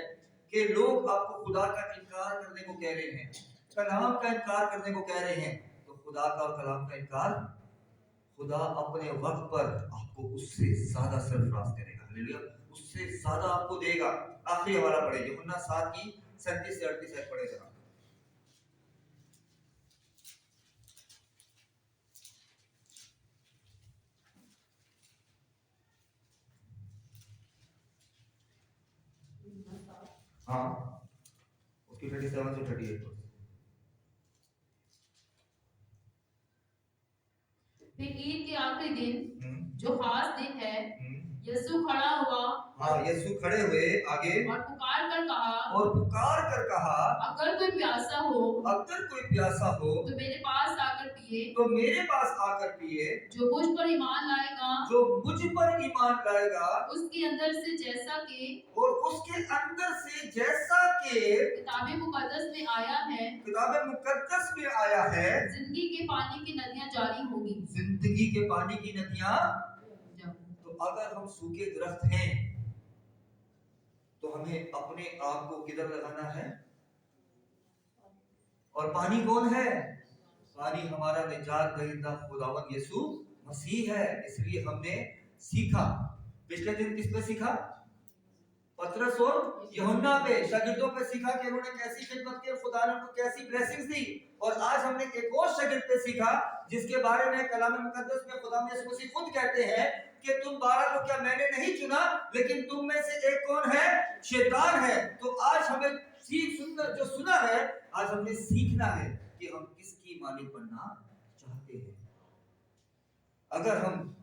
कि लोग आपको खुदा का इनकार करने को कह रहे हैं, कलाम का इनकार करने को कह रहे हैं, तो खुदा का और कलाम का इनकार खुदा अपने वक्त पर आपको उससे ज्यादा सरफराज करेगा। हालेलुया, उससे ज्यादा आपको देगा। आखिरी हवाला पढ़े, यूहन्ना 7 की 37 से 38 तक पढ़े जरा। हाँ, उसकी 37 से 38।
फिर ईद के आखिरी दिन जो खास दिन है, यीशु खड़ा हुआ
हाँ, यीशु खड़े हुए आगे
और पुकार कर कहा,
अगर
कोई प्यासा हो
तो
मेरे पास आकर पिए। जो मुझ पर ईमान लाएगा उसके अंदर से जैसा कि किताबे मुकद्दस में आया है, जिंदगी के पानी की नदियां जारी होगी।
तो अगर हम सूखे दरख्त हैं तो हमें अपने आप को किधर लगाना है? और पानी कौन है? पानी हमारा निजात दहिंदा खुदावंद यीशु मसीह है। इसलिए हमने सीखा, पिछले दिन किस पे सीखा? पतरस और यूहन्ना पे, शागिर्दों पे सीखा कि उन्होंने कैसी खिदमत की, खुदा ने उनको कैसी ब्लेसिंग्स दी। और आज हमने एक और शागिर्द पे सीखा जिसके बारे में कलाम मुकद्दस में खुदा यीशु मसीह खुद कहते हैं कि तुम 12 को क्या मैंने नहीं चुना, लेकिन तुम में से एक कौन है? शैतान है। तो आज हमें जो सुना है, आज हमने सीखना है कि हम किसकी मालिक बनना चाहते हैं। अगर हम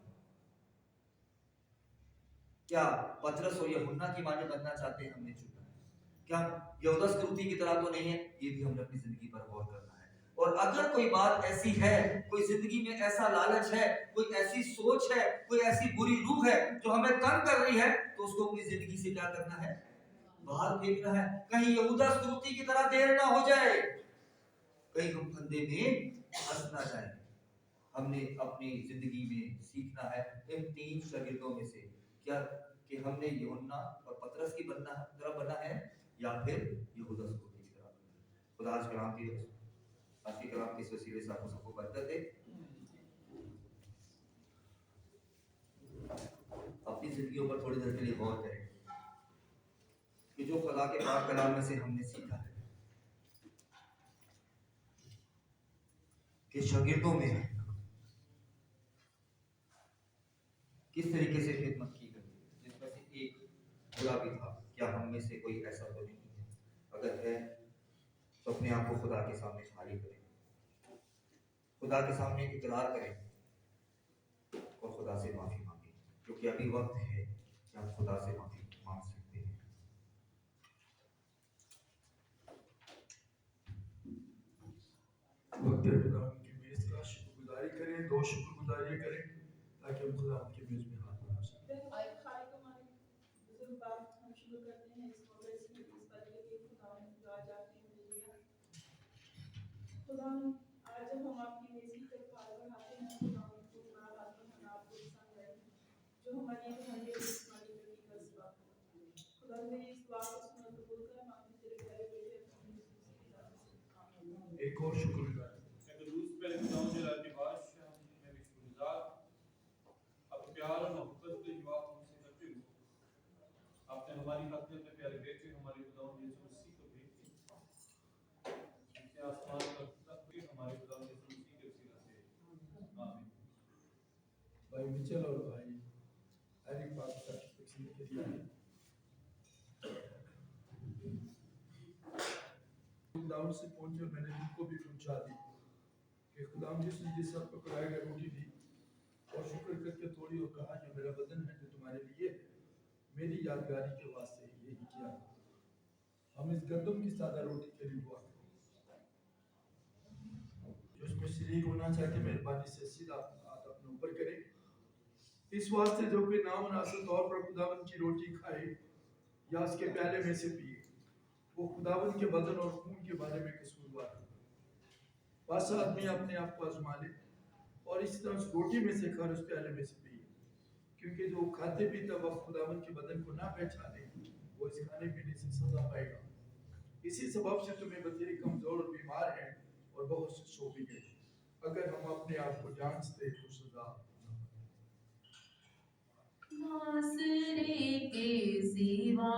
क्या पतरस और यूहन्ना की मालिक बनना चाहते हैं, हमने चुना है। क्या यहूदा इस्करियोती की तरह तो नहीं है? ये भी हमने अपनी जिंदगी पर गौर करना है। और अगर कोई बात ऐसी है, कोई जिंदगी में ऐसा लालच है, कोई ऐसी सोच है, कोई ऐसी बुरी रूह है जो हमें तंग कर रही है, तो उसको अपनी जिंदगी से क्या करना है? बाहर फेंकना है। कहीं यहूदा इस्करियोती की तरह देर ना हो जाए, कहीं हम फंदे में फंस ना जाए। हमने अपनी जिंदगी में सीखना है इन 3 शागिर्दों में से क्या कि हमने यूहन्ना और पतरस की तरह बना है या फिर यहूदा इस्करियोती की तरह बना है। खुदा आज कलाम के इस वसीले से आपको सबको बरकत दे। अपनी जिंदगियों पर थोड़ी देर के लिए गौर करें कि जो खुदा के पाक कलाम में से हमने सीखा है कि शागिर्दों में किस तरीके से खिदमत की गई, जिसमें से एक बुरा भी था। क्या हम में से कोई ऐसा तो नहीं है? अगर है तो अपने आप को खुदा के सामने खाली करें, खुदा के सामने इकरार करें और खुदा से माफी मांगे, क्योंकि अभी वक्त है कि आप खुदा से माफी मांग सकते हैं।
वक्त है खुदा की मेज का शुक्रगुजारी करें, 2 शुक्रगुजारी करें ताकि हम खुदा की मेज में हाथ बढ़ा सकें।
खुदा आज जब हम आपकी मेज की तरफ हाथ बढ़ाते हैं, खुदा को बड़ा हाथ बढ़ाना आपको पसंद है, जो हमारी हमारे इस्माइल की कसबा। खुदा मेरी इस दुआ को सुन कबूल कर, मांगते तेरे प्यारे बेटे अपने यीशु मसीह के नाम से।
एक और शुक्रगुजार
कदूस पे खुदावंद जलाल के बादशाह मैं भी शुक्रगुजार अब प्यार और मोहब्बत के जवाब हमसे करते हुए आपने हमारी खातिर अपने प्यारे बेटे हमारे खुदावंद यीशु मसीह को भेज दिया, जिससे आसमान का तख्त हमारे खुदावंद यीशु मसीह के वसीला से आमीन।
भाई मिचेल और भाई एरिक बात तकसीम के लिए आए। खुदावंद से पहुंचे और मैंने उनको भी पहुंचा दी कि खुदावंद जिसने जिस सब पकड़ाया गया रोटी दी और शुक्र करके तोड़ी और कहा जो मेरा बदन है जो तुम्हारे लिए है, मेरी यादगारी के वास्ते यही किया। हम इस गंदम की सादा रोटी के लिए दुआ करें। जो इसमें शरीक होना चाहते मेहरबानी से सीधा हाथ अपने ऊपर करें। इस वास्ते जो कोई नामुनासिब तौर पर खुदावंद की रोटी खाए या उसके प्याले में से पिए, वो खुदावंद के बदन और खून के बारे में कसूरवार है। बस आदमी अपने आप को आजमा ले और इस तरह उस रोटी में से खाकर उस प्याले में से पिए, क्योंकि जो खाते पीते वक्त खुदावंद के बदन को ना पहचाने वो इस खाने पीने से सजा पाएगा। इसी सबब से तुम्हें बतेरे कमजोर और बीमार हैं और बहुत से सो भी गए। अगर हम अपने आप को जांचते तो सजा
नासरे के सिवा